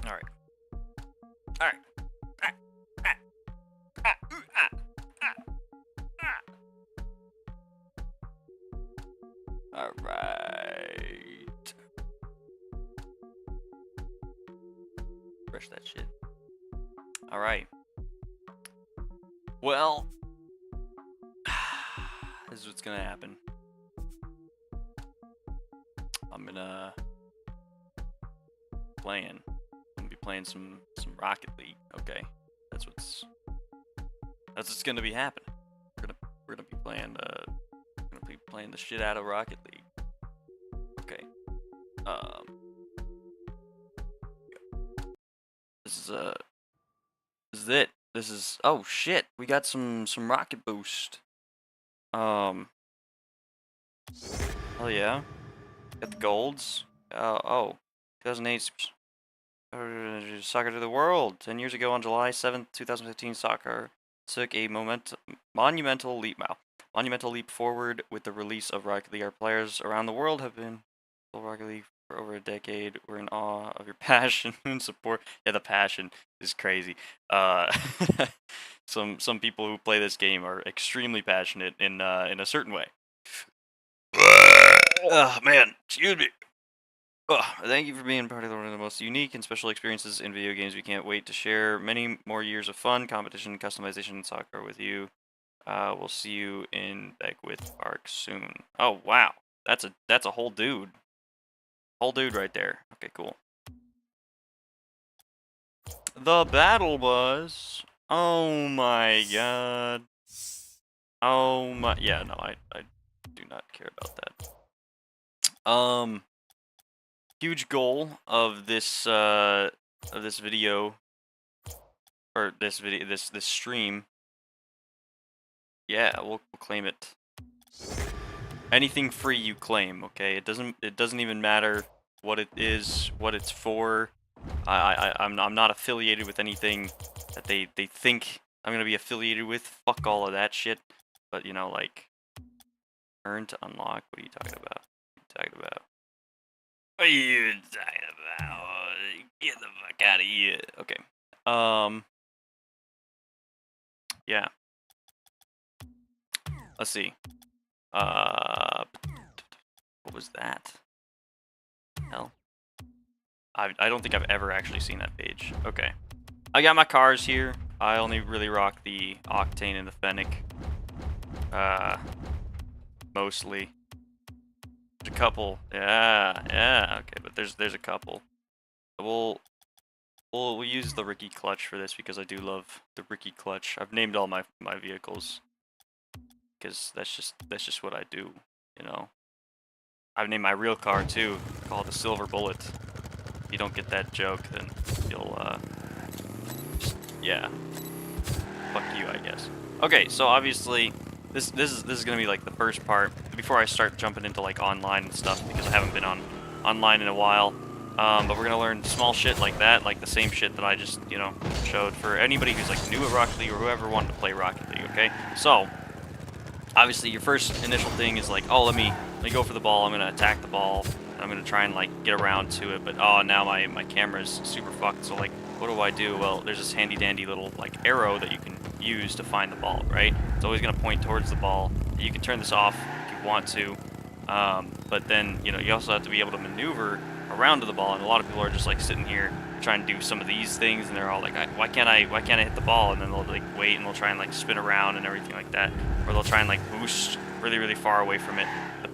All right. All right. Ah, ah, ah, ooh, ah, ah, ah. All right. Fresh that shit. All right. Well, this is what's gonna happen. I'm gonna be playing some Rocket League. Okay, that's what's gonna be happening. We're gonna be playing the shit out of Rocket League. Okay. This is it. This is, oh shit. We got some rocket boost. Hell yeah. Got the golds. Oh, 2008 Soccer to the World. 10 years ago on July 7th, 2015, soccer took a monumental leap forward with the release of Rocket League. Our players around the world have been Rocket League for over a decade. We're in awe of your passion and support. Yeah, the passion is crazy. Some people who play this game are extremely passionate in a certain way. Oh man, excuse me. Thank you for being part of one of the most unique and special experiences in video games. We can't wait to share many more years of fun, competition, customization, and soccer with you. We'll see you in Beckwith Park soon. Oh wow, that's a whole dude. Whole dude right there. Okay, cool. The battle bus. Oh my god. Oh my, yeah, no, I do not care about that. Huge goal of this video, or this stream. Yeah, we'll claim it. Anything free you claim, okay? It doesn't even matter what it is, what it's for. I'm not affiliated with anything that they think I'm gonna be affiliated with. Fuck all of that shit. But you know, like, earn to unlock. What are you talking about? What are you talking about? Get the fuck out of here. Okay. Yeah. Let's see. What was that? Hell. I don't think I've ever actually seen that page. Okay. I got my cars here. I only really rock the Octane and the Fennec. Mostly. There's a couple. Yeah, okay, but there's a couple. We'll use the Ricky Clutch for this because I do love the Ricky Clutch. I've named all my vehicles because that's just what I do, you know. I've named my real car too, called the Silver Bullet. If you don't get that joke, then you'll yeah. Fuck you, I guess. Okay, so obviously this is gonna be like the first part before I start jumping into like online and stuff, because I haven't been online in a while. But we're gonna learn small shit like that, like the same shit that I just, you know, showed for anybody who's like new at Rocket League or whoever wanted to play Rocket League. Okay, so obviously your first initial thing is like, oh, let me go for the ball. I'm gonna attack the ball. And I'm gonna try and like get around to it, but oh, now my camera's super fucked. So like, what do I do? Well, there's this handy dandy little like arrow that you can use to find the ball, right? It's always gonna point towards the ball. You can turn this off if you want to, but then, you know, you also have to be able to maneuver around to the ball. And a lot of people are just like sitting here trying to do some of these things, and they're all like, why can't I hit the ball? And then they'll like wait, and they'll try and like spin around and everything like that, or they'll try and like boost really far away from it. The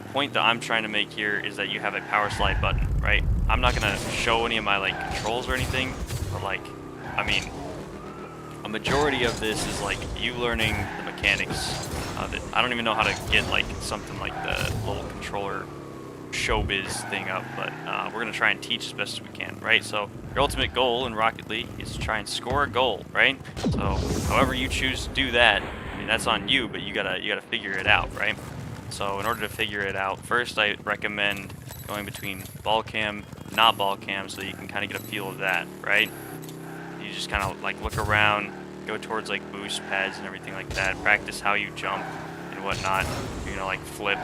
point that I'm trying to make here is that you have a power slide button, right? I'm not gonna show any of my like controls or anything, but like, I mean, a majority of this is like you learning the mechanics of it. I don't even know how to get like something like the little controller showbiz thing up, but we're gonna try and teach as best as we can, right? So your ultimate goal in Rocket League is to try and score a goal, right? So however you choose to do that, I mean, that's on you, but you gotta figure it out, right? So in order to figure it out, first I recommend going between ball cam, not ball cam, so you can kind of get a feel of that, right? You just kind of like look around, go towards like boost pads and everything like that. Practice how you jump and whatnot. You know, like flip.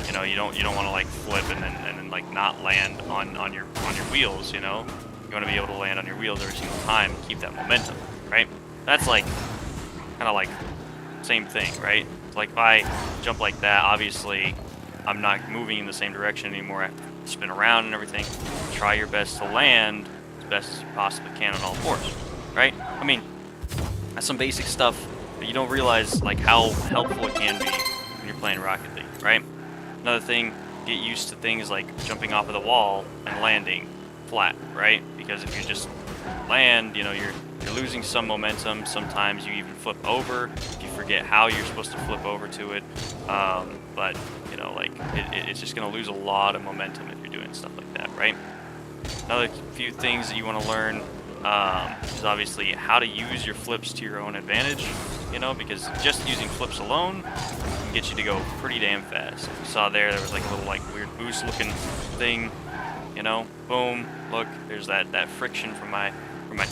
You know, you don't want to like flip and then like not land on your wheels. You know, You want to be able to land on your wheels every single time and keep that momentum, right? That's like, kind of like, same thing, right? It's like if I jump like that, obviously, I'm not moving in the same direction anymore. I have to spin around and everything. Try your best to land as best as you possibly can on all fours, right? I mean, that's some basic stuff, but you don't realize like how helpful it can be when you're playing Rocket League, right? Another thing, get used to things like jumping off of the wall and landing flat, right? Because if you just land, you know, you're losing some momentum. Sometimes you even flip over. You forget how you're supposed to flip over to it. But you know, like it's just gonna lose a lot of momentum if you're doing stuff like that, right? Another few things that you want to learn is obviously how to use your flips to your own advantage. You know, because just using flips alone can get you to go pretty damn fast. You saw there was like a little like weird boost looking thing. You know, boom, look, there's that friction from my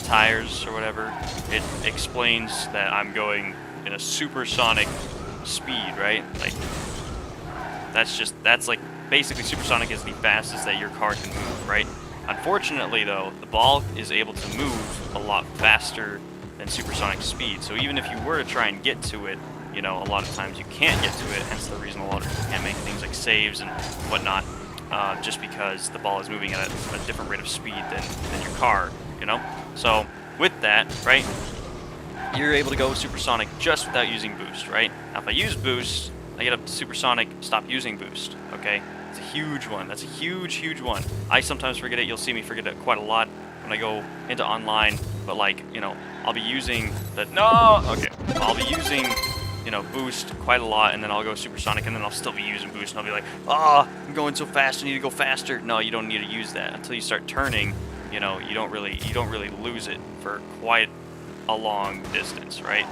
tires or whatever. It explains that I'm going in a supersonic speed, right? Like that's like basically supersonic is the fastest that your car can move, right? Unfortunately though, the ball is able to move a lot faster than supersonic speed. So even if you were to try and get to it, you know, a lot of times you can't get to it, hence the reason a lot of people can't make things like saves and whatnot. Just because the ball is moving at a different rate of speed than your car, you know? So, with that, right, you're able to go supersonic just without using boost, right? Now, if I use boost, I get up to supersonic, stop using boost, okay? It's a huge one. That's a huge, huge one. I sometimes forget it. You'll see me forget it quite a lot when I go into online, but, like, you know, I'll be using I'll be using, you know, boost quite a lot, and then I'll go supersonic, and then I'll still be using boost, and I'll be like, I'm going so fast, I need to go faster. No, you don't need to use that until you start turning. You know, you don't really lose it for quite a long distance, right?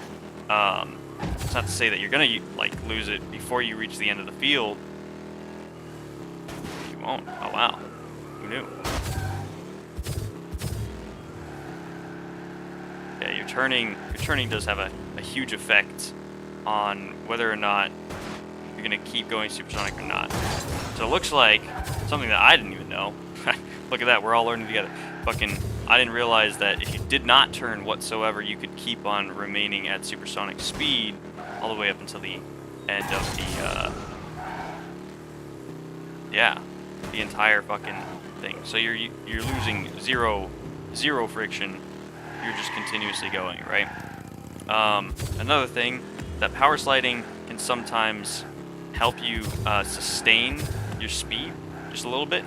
It's not to say that you're gonna like lose it before you reach the end of the field. You won't. Oh wow, who knew? Yeah, your turning does have a huge effect on whether or not you're gonna keep going supersonic or not. So it looks like something that I didn't even know. Look at that, we're all learning together. I didn't realize that if you did not turn whatsoever, you could keep on remaining at supersonic speed all the way up until the end of the entire fucking thing. So you're losing zero friction. You're just continuously going, right? Another thing, that power sliding can sometimes help you sustain your speed just a little bit.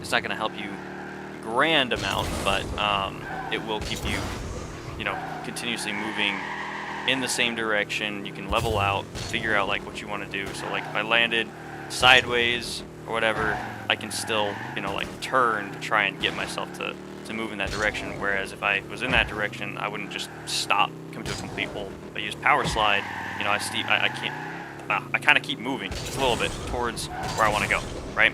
It's not going to help you a grand amount, but it will keep you, you know, continuously moving in the same direction. You can level out, figure out like what you want to do. So like if I landed sideways or whatever, I can still, you know, like turn to try and get myself to move in that direction. Whereas if I was in that direction, I wouldn't just stop, come to a complete halt. If I use power slide, you know, I kind of keep moving just a little bit towards where I want to go, right?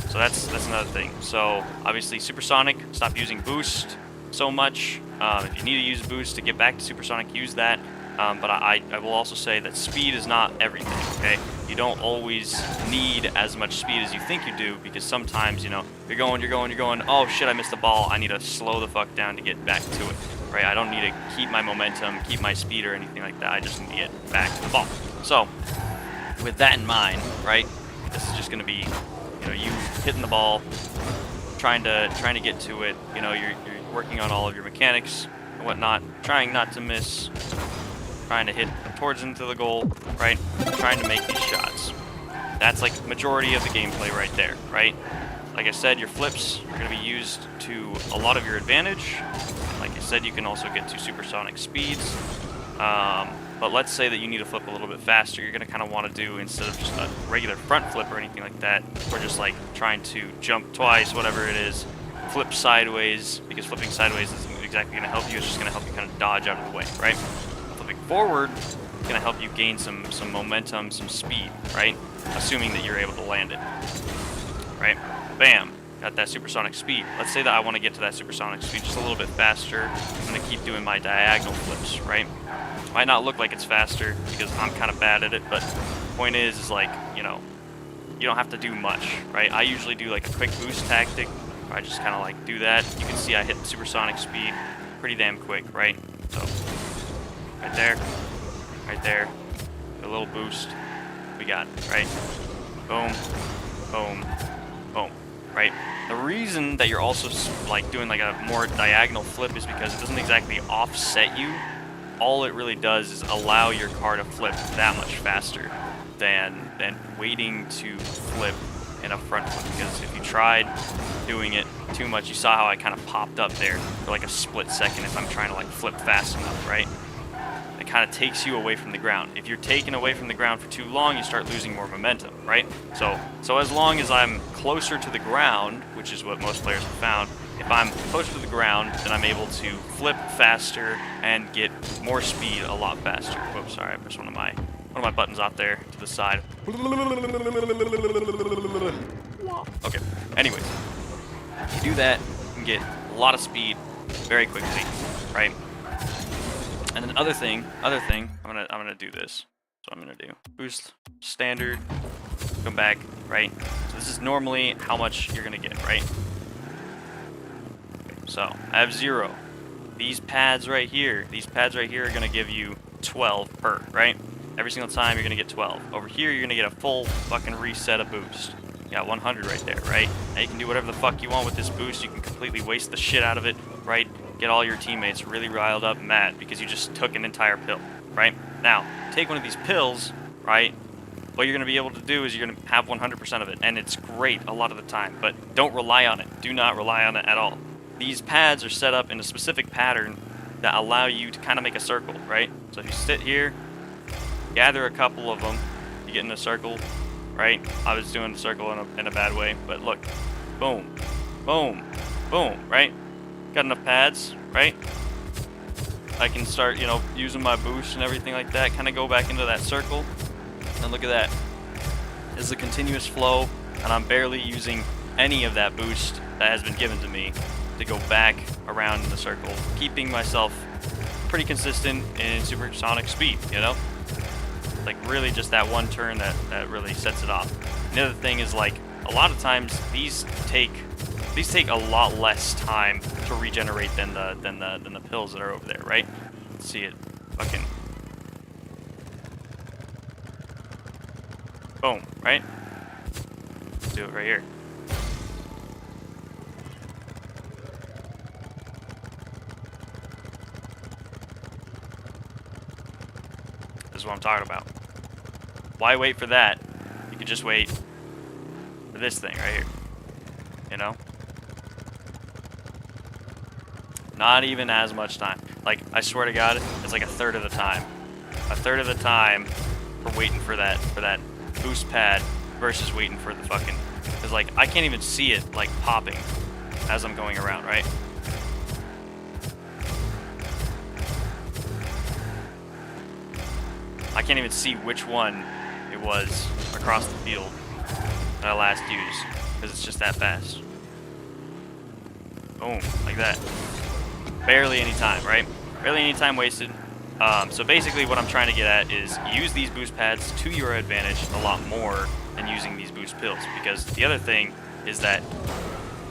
So that's another thing. So obviously supersonic, stop using boost so much. If you need to use boost to get back to supersonic, use that. But I will also say that speed is not everything, okay? You don't always need as much speed as you think you do, because sometimes, you know, you're going, oh shit, I missed the ball, I need to slow the fuck down to get back to it, right? I don't need to keep my momentum, keep my speed or anything like that, I just need to get back to the ball. So, with that in mind, right, this is just going to be, you know, you hitting the ball, trying to get to it, you know, you're working on all of your mechanics and whatnot, trying not to miss, trying to hit towards into the goal, right? Trying to make these shots. That's like majority of the gameplay right there, right? Like I said, your flips are going to be used to a lot of your advantage. Like I said, you can also get to supersonic speeds. But let's say that you need to flip a little bit faster. You're going to kind of want to do, instead of just a regular front flip or anything like that, or just like trying to jump twice, whatever it is, flip sideways, because flipping sideways isn't exactly going to help you. It's just going to help you kind of dodge out of the way, right? Flipping forward is going to help you gain some momentum, some speed, right? Assuming that you're able to land it, right? Bam, got that supersonic speed. Let's say that I want to get to that supersonic speed just a little bit faster. I'm going to keep doing my diagonal flips, right? Might not look like it's faster because I'm kind of bad at it, but the point is like, you know, you don't have to do much, right? I usually do like a quick boost tactic I just kind of like do that. You can see I hit supersonic speed pretty damn quick, right? So, right there, a little boost, we got it, right? Boom, boom, boom, right? The reason that you're also like doing like a more diagonal flip is because it doesn't exactly offset you. All it really does is allow your car to flip that much faster than waiting to flip in a front flip. Because if you tried doing it too much, you saw how I kind of popped up there for like a split second if I'm trying to like flip fast enough, right? It kind of takes you away from the ground. If you're taken away from the ground for too long, you start losing more momentum, right? So as long as I'm closer to the ground, which is what most players have found, if I'm closer to the ground, then I'm able to flip faster and get more speed a lot faster. Whoops, sorry, I pushed one of my buttons out there to the side. Okay, anyways, if you do that, you can get a lot of speed very quickly, right? And then other thing, I'm gonna do this. So I'm gonna do boost standard, come back, right? So this is normally how much you're gonna get, right? So I have 0. These pads right here are gonna give you 12 per, right? Every single time you're gonna get 12. Over here you're gonna get a full fucking reset of boost. You got 100 right there, right? Now you can do whatever the fuck you want with this boost. You can completely waste the shit out of it, right? Get all your teammates really riled up and mad because you just took an entire pill, right? Now, take one of these pills, right? What you're going to be able to do is you're going to have 100% of it, and it's great a lot of the time, but don't rely on it. Do not rely on it at all. These pads are set up in a specific pattern that allow you to kind of make a circle, right? So if you sit here, gather a couple of them, you get in a circle, right? I was doing the circle in a bad way, but look, boom, boom, boom, right? Got enough pads, right? I can start, you know, using my boost and everything like that, kind of go back into that circle, and look at that. This is a continuous flow, and I'm barely using any of that boost that has been given to me to go back around in the circle, keeping myself pretty consistent in supersonic speed, you know? Like really just that one turn that really sets it off. And the other thing is like, a lot of times these take a lot less time to regenerate than the pills that are over there, right? Let's see it. Fucking boom, right? Let's do it right here. This is what I'm talking about. Why wait for that? You could just wait for this thing right here. You know? Not even as much time. Like, I swear to God, it's like a third of the time. A third of the time for waiting for that boost pad versus waiting for the fucking... Because, like, I can't even see it, like, popping as I'm going around, right? I can't even see which one it was across the field that I last used, because it's just that fast. Boom, like that. Barely any time, right? Barely any time wasted. So basically what I'm trying to get at is use these boost pads to your advantage a lot more than using these boost pills. Because the other thing is that,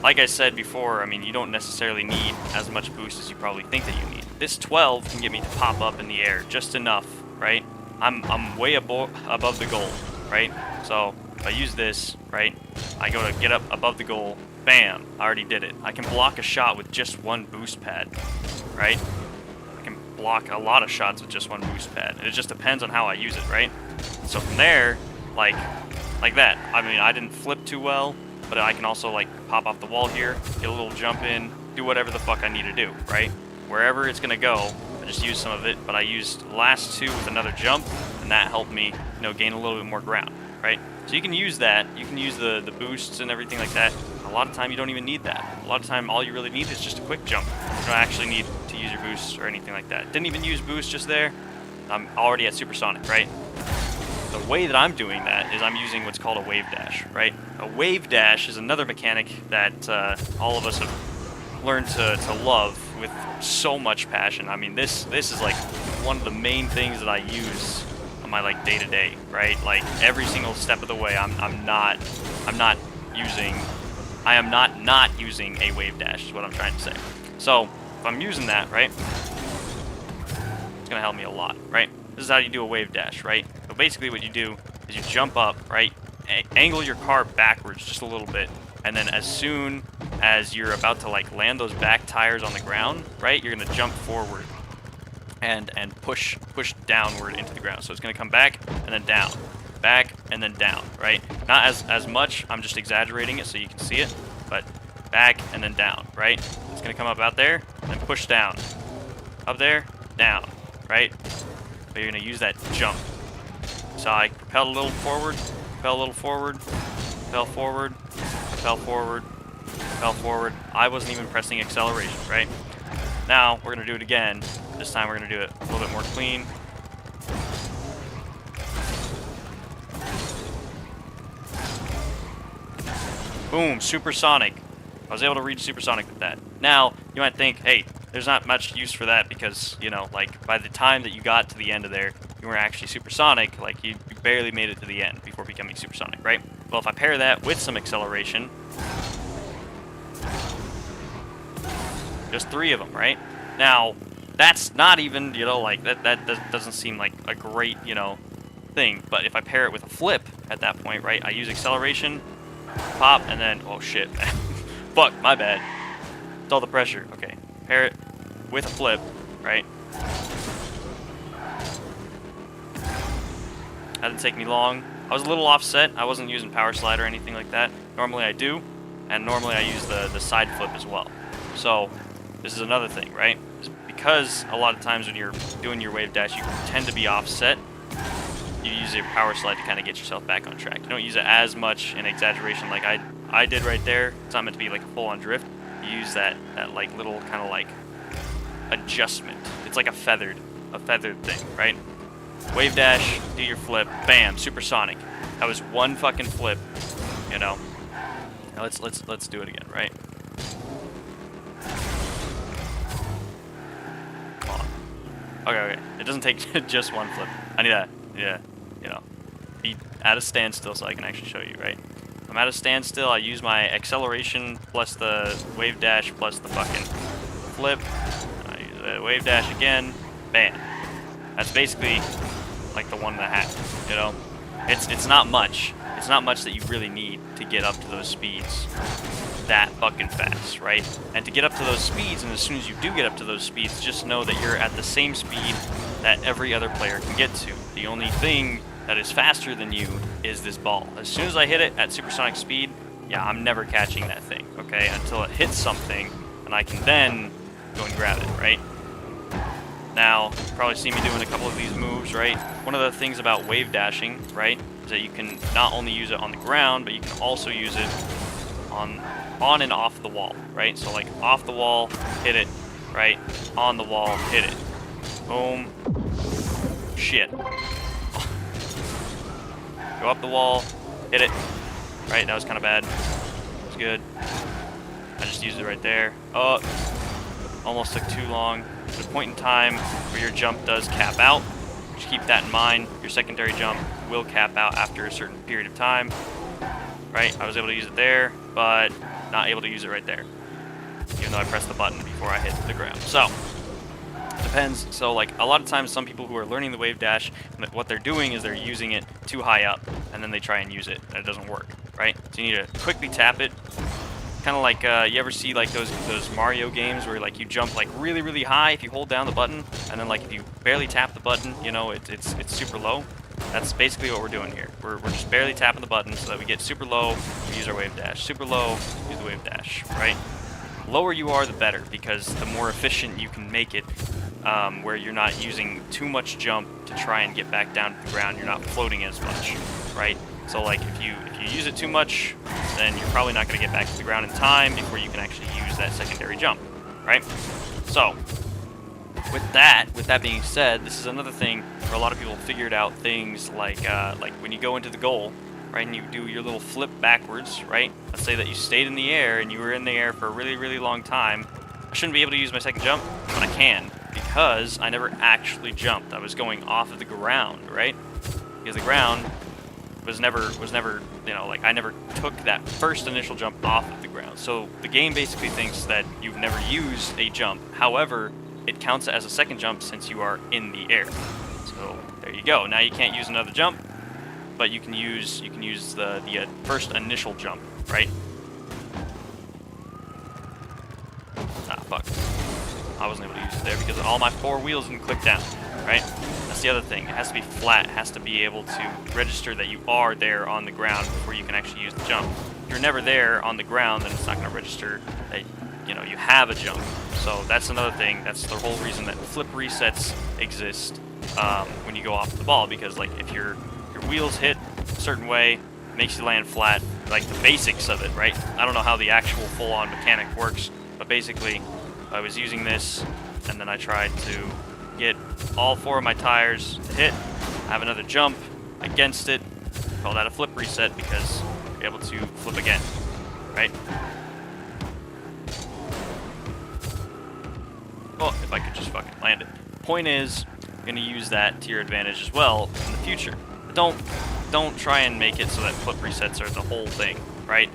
like I said before, I mean, you don't necessarily need as much boost as you probably think that you need. This 12 can get me to pop up in the air just enough, right? I'm way above the goal, right? So if I use this, right, I go to get up above the goal, bam, I already did it. I can block a shot with just one boost pad, right? I can block a lot of shots with just one boost pad. It just depends on how I use it, right? So from there, like that. I mean, I didn't flip too well, but I can also like pop off the wall here, get a little jump in, do whatever the fuck I need to do, right? Wherever it's gonna go, I just used some of it, but I used the last two with another jump, and that helped me, you know, gain a little bit more ground, right? So you can use that. You can use the boosts and everything like that. A lot of time you don't even need that. A lot of time all you really need is just a quick jump. You don't actually need to use your boosts or anything like that. Didn't even use boost just there. I'm already at supersonic, right? The way that I'm doing that is I'm using what's called a wave dash, right? A wave dash is another mechanic that all of us have learned to love with so much passion. I mean, this is like one of the main things that I use on my like day-to-day, right? Like every single step of the way, I am not not using a wave dash is what I'm trying to say. So if I'm using that, right, it's gonna help me a lot, right? This is how you do a wave dash, right? So basically what you do is you jump up, right, angle your car backwards just a little bit, and then as soon as you're about to like land those back tires on the ground, right, you're gonna jump forward and push downward into the ground. So it's gonna come back and then down, back and then down, right? Not as much, I'm just exaggerating it so you can see it, but back and then down, right? It's gonna come up out there and push down, up there, down, right? But you're gonna use that jump. So I propel a little forward, propel a little forward, propel forward, propel forward, propel forward. I wasn't even pressing acceleration, right? Now we're gonna do it again. This time we're gonna do it a little bit more clean. Boom, supersonic. I was able to reach supersonic with that. Now, you might think, hey, there's not much use for that because, you know, like, by the time that you got to the end of there, you weren't actually supersonic, like, you barely made it to the end before becoming supersonic, right? Well, if I pair that with some acceleration, just 3 of them, right? Now, that's not even, you know, like, that doesn't seem like a great, you know, thing, but if I pair it with a flip at that point, right, I use acceleration, pop, and then, oh shit, fuck, my bad. It's all the pressure. Okay, pair it with a flip, right? That didn't take me long. I was a little offset. I wasn't using power slide or anything like that. Normally I do, and normally I use the side flip as well. So this is another thing, right? Because a lot of times when you're doing your wave dash, you tend to be offset. You use your power slide to kind of get yourself back on track. You don't use it as much in exaggeration like I did right there. It's not meant to be like a full-on drift. You use that like little kind of like adjustment. It's like a feathered thing, right? Wave dash, do your flip, bam, supersonic. That was one fucking flip, you know. Now let's do it again, right? Come on. Okay. It doesn't take just one flip. I need that. Yeah, you know, be at a standstill so I can actually show you, right? I'm at a standstill, I use my acceleration plus the wave dash plus the fucking flip. I use the wave dash again, bam. That's basically like the 1.5, you know? It's not much. It's not much that you really need to get up to those speeds that fucking fast, right? And to get up to those speeds, and as soon as you do get up to those speeds, just know that you're at the same speed that every other player can get to. The only thing that is faster than you is this ball. As soon as I hit it at supersonic speed, yeah, I'm never catching that thing, okay? Until it hits something, and I can then go and grab it, right? Now, you probably see me doing a couple of these moves, right? One of the things about wave dashing, right, is that you can not only use it on the ground, but you can also use it on and off the wall, right? So like off the wall, hit it, right? On the wall, hit it. Boom. Shit. Go up the wall, hit it. Right, that was kind of bad. That was good. I just used it right there. Oh, almost took too long. There's a point in time where your jump does cap out. Just keep that in mind. Your secondary jump will cap out after a certain period of time. Right, I was able to use it there, but not able to use it right there, even though I pressed the button before I hit the ground. So, depends. So, like, a lot of times some people who are learning the wave dash, what they're doing is they're using it too high up, and then they try and use it, and it doesn't work, right? So you need to quickly tap it. Kind of like, you ever see, like, those Mario games where, like, you jump, like, really, really high if you hold down the button, and then, like, if you barely tap the button, you know, it's super low. That's basically what we're doing here. We're just barely tapping the button so that we get super low, we use our wave dash. Super low, use the wave dash, right? Lower you are, the better, because the more efficient you can make it, where you're not using too much jump to try and get back down to the ground, you're not floating as much, right? So like if you use it too much, then you're probably not going to get back to the ground in time before you can actually use that secondary jump, right? So with that being said, this is another thing where a lot of people figured out things like when you go into the goal, right, and you do your little flip backwards, right? Let's say that you stayed in the air and you were in the air for a really, really long time. I shouldn't be able to use my second jump, but I can because I never actually jumped. I was going off of the ground, right? Because the ground was never like I never took that first initial jump off of the ground. So the game basically thinks that you've never used a jump. However, it counts as a second jump since you are in the air. So there you go. Now you can't use another jump, but you can use the first initial jump, right? Ah, fuck. I wasn't able to use it there because all my 4 wheels didn't click down, right? That's the other thing. It has to be flat. It has to be able to register that you are there on the ground before you can actually use the jump. If you're never there on the ground, then it's not going to register that, you have a jump. So that's another thing. That's the whole reason that flip resets exist when you go off the ball, because like if your wheels hit a certain way, it makes you land flat, like the basics of it, right? I don't know how the actual full-on mechanic works, but basically I was using this and then I tried to get all 4 of my tires to hit, have another jump against it, call that a flip reset because you're able to flip again, right? Well, if I could just fucking land it. Point is, you're gonna use that to your advantage as well in the future. But don't try and make it so that flip resets are the whole thing, right?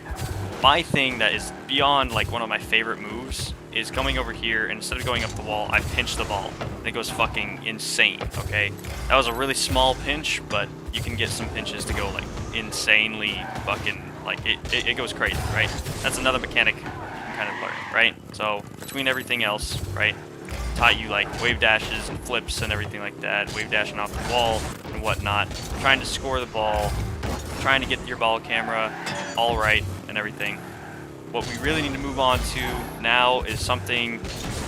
My thing that is beyond like one of my favorite moves is coming over here, and instead of going up the wall, I pinch the ball. And it goes fucking insane, okay? That was a really small pinch, but you can get some pinches to go like insanely fucking, like it goes crazy, right? That's another mechanic you can kind of learn, right? So between everything else, right? Taught you like wave dashes and flips and everything like that, wave dashing off the wall and whatnot, trying to score the ball, trying to get your ball camera all right and everything. What we really need to move on to now is something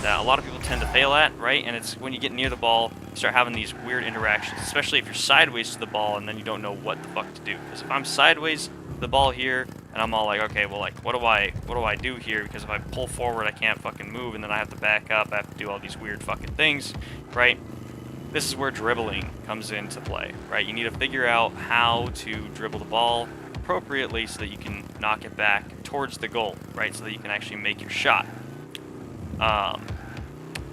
that a lot of people tend to fail at, right? And it's when you get near the ball, you start having these weird interactions, especially if you're sideways to the ball and then you don't know what the fuck to do. Because if I'm sideways to the ball here and I'm all like, okay, well, like, what do I do here? Because if I pull forward, I can't fucking move, and then I have to back up. I have to do all these weird fucking things, right? This is where dribbling comes into play, right? You need to figure out how to dribble the ball appropriately so that you can knock it back towards the goal, right? So that you can actually make your shot,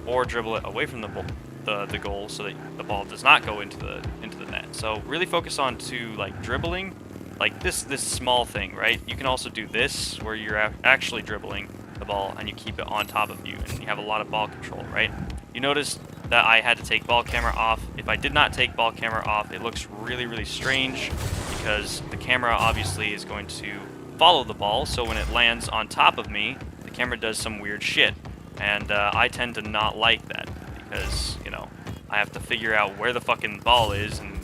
or dribble it away from the goal so that the ball does not go into the net. So really focus on like dribbling, like this small thing, right? You can also do this where you're actually dribbling the ball and you keep it on top of you and you have a lot of ball control, right? You notice that I had to take ball camera off. If I did not take ball camera off, it looks really, really strange because the camera obviously is going to follow the ball, so when it lands on top of me, the camera does some weird shit. And I tend to not like that because, I have to figure out where the fucking ball is, and,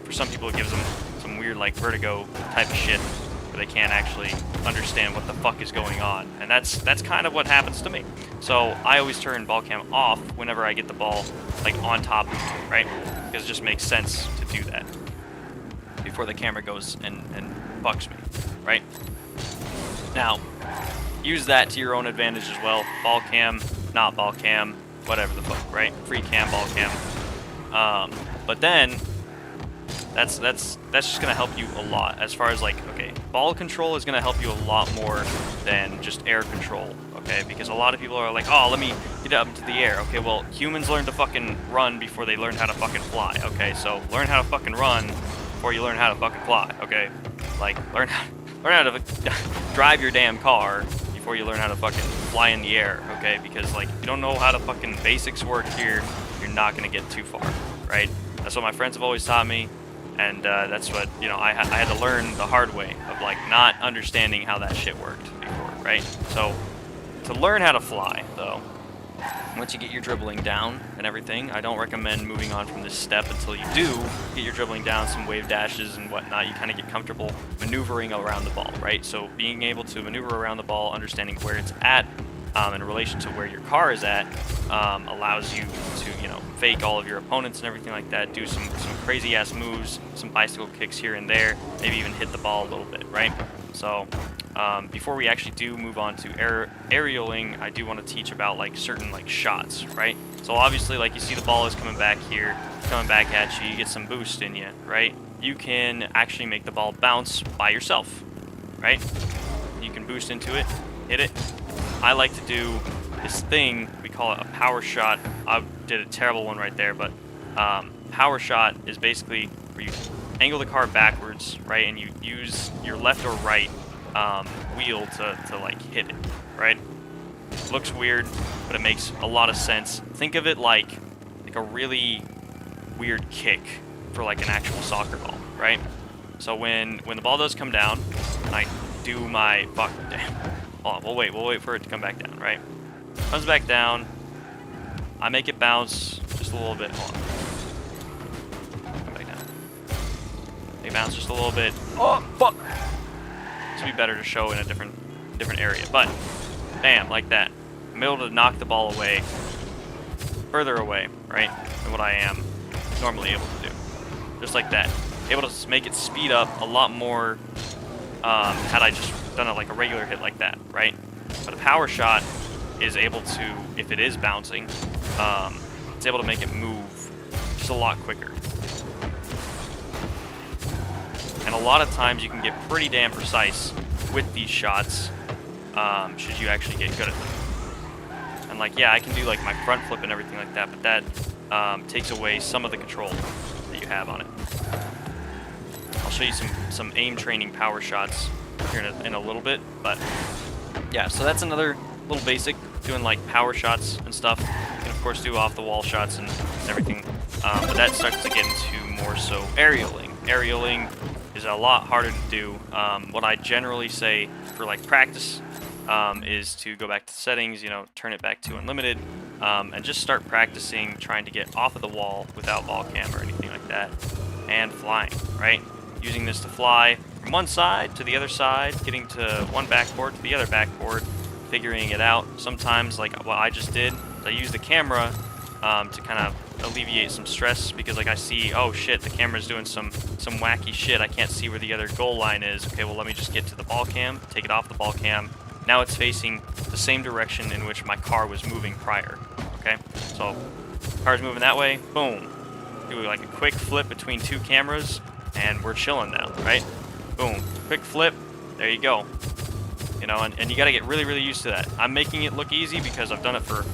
for some people it gives them some weird, like, vertigo type of shit where they can't actually understand what the fuck is going on. And that's kind of what happens to me. So I always turn ball cam off whenever I get the ball, like, on top of me, right? Because it just makes sense to do that before the camera goes and fucks me, right? Now, use that to your own advantage as well. Ball cam, not ball cam, whatever the fuck, right? Free cam, ball cam. But then, that's just gonna help you a lot as far as like, okay, ball control is gonna help you a lot more than just air control, okay? Because a lot of people are like, oh, let me get up into the air. Okay, well, humans learn to fucking run before they learn how to fucking fly, okay? So learn how to fucking run before you learn how to fucking fly, okay? Like, learn how to drive your damn car before you learn how to fucking fly in the air, okay? Because, like, if you don't know how the fucking basics work here, you're not gonna get too far, right? That's what my friends have always taught me, and that's what, I had to learn the hard way of, like, not understanding how that shit worked before, right? So, to learn how to fly, though, once you get your dribbling down and everything, I don't recommend moving on from this step until you do get your dribbling down, some wave dashes and whatnot. You kind of get comfortable maneuvering around the ball, right? So being able to maneuver around the ball, understanding where it's at in relation to where your car is at, allows you to, fake all of your opponents and everything like that, do some crazy ass moves, some bicycle kicks here and there, maybe even hit the ball a little bit, right? So before we actually do move on to aerialing, I do want to teach about like certain like shots, right? So obviously, like, you see the ball is coming back here, coming back at you, you get some boost in you, right? You can actually make the ball bounce by yourself, right? You can boost into it, hit it. I like to do this thing, we call it a power shot. I did a terrible one right there, but power shot is basically where you angle the car backwards, right, and you use your left or right wheel to like hit it, right? Looks weird, but it makes a lot of sense. Think of it like a really weird kick for like an actual soccer ball, right? So when the ball does come down, and I do my damn. Hold on, we'll wait for it to come back down, right? Comes back down. I make it bounce just a little bit. Hold on. Come back down. Make it bounce just a little bit. Oh fuck! This would be better to show in a different area, but bam, like that. I'm able to knock the ball away, further away, right, than what I am normally able to do. Just like that. Able to make it speed up a lot more had I just done it like a regular hit like that, right? But a power shot is able to, if it is bouncing, it's able to make it move just a lot quicker. And a lot of times you can get pretty damn precise with these shots, should you actually get good at them. And like, yeah, I can do like my front flip and everything like that, but that takes away some of the control that you have on it. I'll show you some aim training power shots here in a little bit, but yeah, so that's another little basic, doing like power shots and stuff. You can of course do off the wall shots and everything, but that starts to get into more so aerialing. Aerialing is a lot harder to do. What I generally say for like practice is to go back to settings, you know, turn it back to unlimited, and just start practicing trying to get off of the wall without ball cam or anything like that, and flying, right? Using this to fly from one side to the other side, getting to one backboard to the other backboard, figuring it out. Sometimes, like what I just did, I use the camera to kind of alleviate some stress, because like I see, oh shit, the camera's doing some wacky shit. I can't see where the other goal line is. Okay, well let me just get to the ball cam, take it off the ball cam. Now it's facing the same direction in which my car was moving prior. Okay, so car's moving that way, boom. Do like a quick flip between two cameras, and we're chilling now, right? Boom, quick flip, there you go. You know, and you gotta get really, really used to that. I'm making it look easy because I've done it for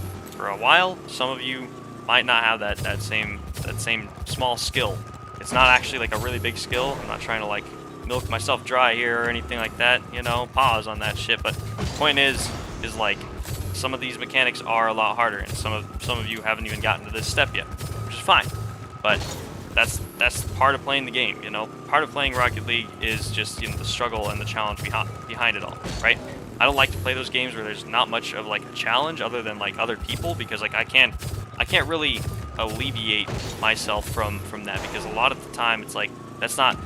a while. Some of you might not have that same small skill. It's not actually like a really big skill. I'm not trying to like milk myself dry here or anything like that, you know, pause on that shit. But the point is like some of these mechanics are a lot harder, and some of you haven't even gotten to this step yet, which is fine. But that's part of playing the game, you know. Part of playing Rocket League is just, you know, the struggle and the challenge behind it all, right? I don't like to play those games where there's not much of like a challenge other than like other people, because like I can't really alleviate myself from that, because a lot of the time it's like that's not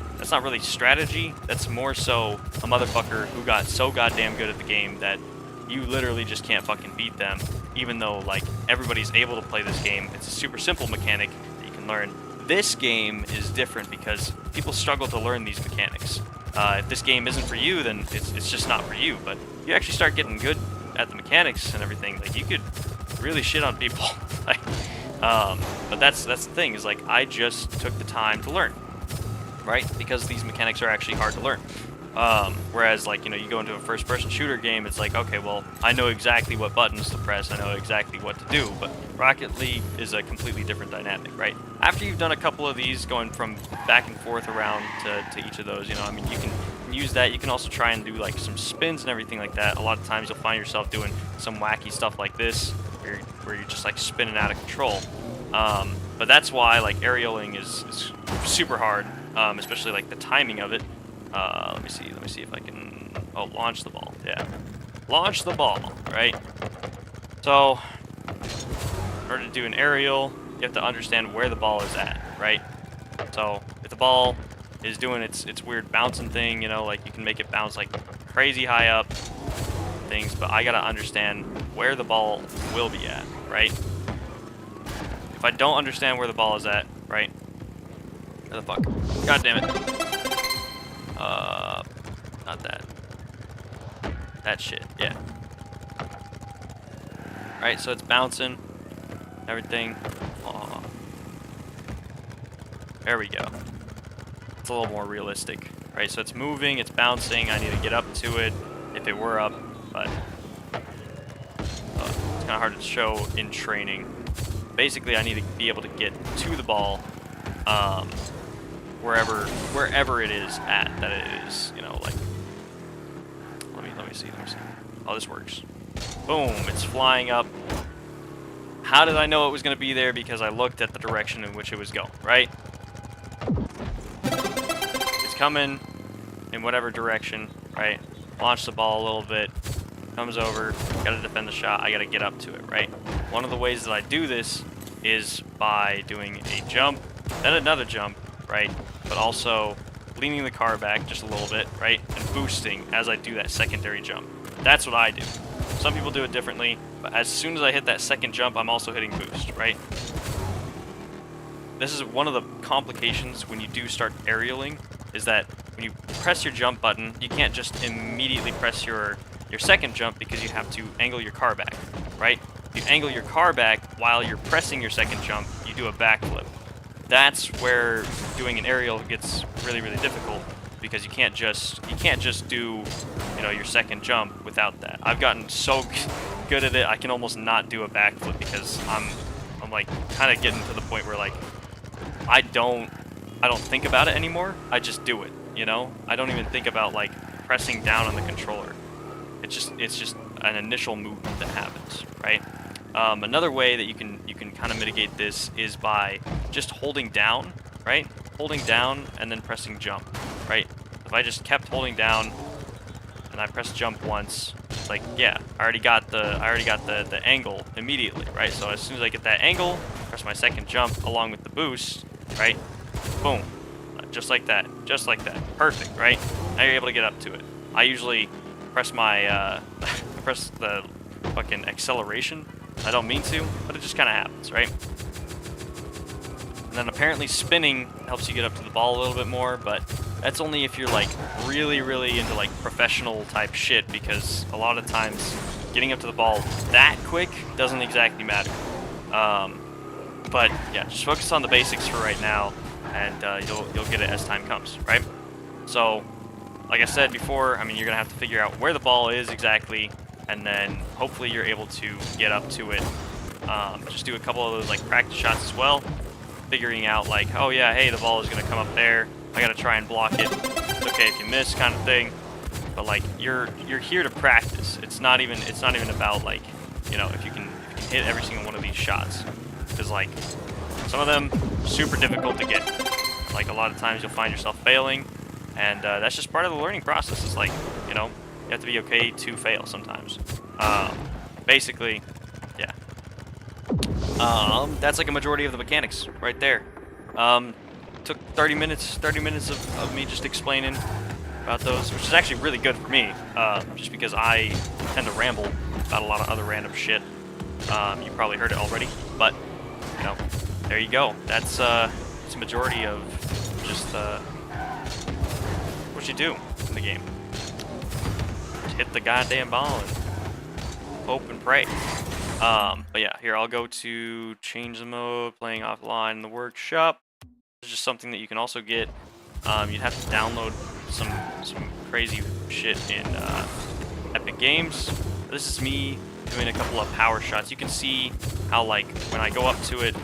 really strategy. That's more so a motherfucker who got so goddamn good at the game that you literally just can't fucking beat them, even though like everybody's able to play this game. It's a super simple mechanic that you can learn. This game is different because people struggle to learn these mechanics. If this game isn't for you, then it's just not for you. But you actually start getting good at the mechanics and everything, like you could really shit on people. Like, but that's the thing, is like I just took the time to learn, right? Because these mechanics are actually hard to learn. Whereas like, you know, you go into a first-person shooter game, it's like, okay, well, I know exactly what buttons to press, I know exactly what to do. But Rocket League is a completely different dynamic, right? After you've done a couple of these, going from back and forth around to each of those, you know, I mean, you can use that. You can also try and do like some spins and everything like that. A lot of times you'll find yourself doing some wacky stuff like this, where you're just like spinning out of control. But that's why like aerialing is super hard, especially like the timing of it. Let me see if I can, launch the ball. Yeah, launch the ball, right? So in order to do an aerial, you have to understand where the ball is at, right? So if the ball is doing its weird bouncing thing, you know, like you can make it bounce like crazy high up things, but I gotta understand where the ball will be at, right? If I don't understand where the ball is at, right? Where the fuck? God damn it. Not that. That shit, yeah. Right, so it's bouncing, everything. Aw. There we go. It's a little more realistic, right? So it's moving, it's bouncing, I need to get up to it if it were up, but it's kind of hard to show in training. Basically, I need to be able to get to the ball wherever it is at that it is, you know, like, let me see. Oh, this works. Boom, it's flying up. How did I know it was going to be there? Because I looked at the direction in which it was going, right? It's coming in whatever direction, right? Launch the ball a little bit, comes over, gotta defend the shot, I gotta get up to it, right? One of the ways that I do this is by doing a jump, then another jump, right? But also leaning the car back just a little bit, right? And boosting as I do that secondary jump. That's what I do. Some people do it differently, but as soon as I hit that second jump, I'm also hitting boost, right? This is one of the complications when you do start aerialing, is that when you press your jump button, you can't just immediately press your second jump because you have to angle your car back, right? If you angle your car back while you're pressing your second jump, you do a backflip. That's where doing an aerial gets really, really difficult, because you can't just do, you know, your second jump without that. I've gotten so good at it, I can almost not do a backflip because I'm like kind of getting to the point where like I don't think about it anymore. I just do it, you know? I don't even think about like pressing down on the controller. It's just an initial movement that happens, right? Another way that you can kind of mitigate this is by just holding down, right? Holding down and then pressing jump, right? If I just kept holding down and I press jump once, it's like, yeah, I already got the angle immediately, right? So as soon as I get that angle, press my second jump along with the boost, right? Boom, just like that, perfect, right? Now you're able to get up to it. I usually press my press the fucking acceleration. I don't mean to, but it just kind of happens, right? And then apparently spinning helps you get up to the ball a little bit more, but that's only if you're like really, really into like professional type shit, because a lot of times getting up to the ball that quick doesn't exactly matter. But yeah, just focus on the basics for right now, and you'll get it as time comes, right? So, like I said before, I mean, you're gonna have to figure out where the ball is exactly, and then hopefully you're able to get up to it. Just do a couple of those like practice shots as well, figuring out like, oh yeah, hey, the ball is gonna come up there, I gotta try and block it. It's okay if you miss, kind of thing. But like you're here to practice. It's not even about like, you know, if you can hit every single one of these shots, because like some of them super difficult to get. Like a lot of times you'll find yourself failing, and that's just part of the learning process. It's like, you know, you have to be okay to fail sometimes. Basically, yeah. That's like a majority of the mechanics right there. Took 30 minutes of me just explaining about those, which is actually really good for me, just because I tend to ramble about a lot of other random shit. You probably heard it already, but, you know, there you go. That's it's a majority of just what you do in the game. Just hit the goddamn ball and hope and pray. But yeah, here I'll go to change the mode, playing offline in the workshop. It's just something that you can also get. You'd have to download some crazy shit in Epic Games. This is me doing a couple of power shots. You can see how, like, when I go up to it,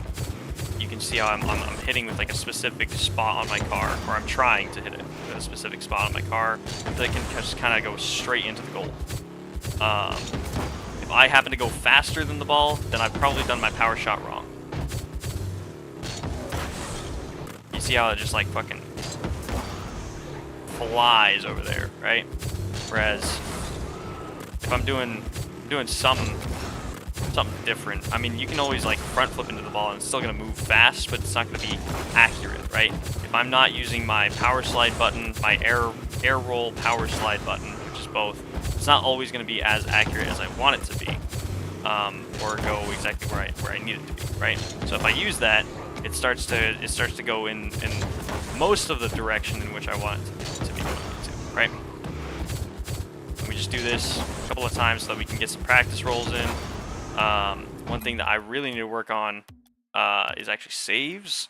you can see how I'm hitting with like a specific spot on my car, or I'm trying to hit it with a specific spot on my car, so I can just kind of go straight into the goal. If I happen to go faster than the ball, then I've probably done my power shot wrong. You see how it just like fucking flies over there, right? Whereas if I'm doing something different, I mean, you can always like front flip into the ball and it's still gonna move fast, but it's not gonna be accurate, right? If I'm not using my power slide button, my air roll power slide button, which is both, it's not always gonna be as accurate as I want it to be, or go exactly where I need it to be, right? So if I use that, it starts to go in most of the direction in which I want it to be going into, right? Let me just do this a couple of times so that we can get some practice rolls in. One thing that I really need to work on is actually saves.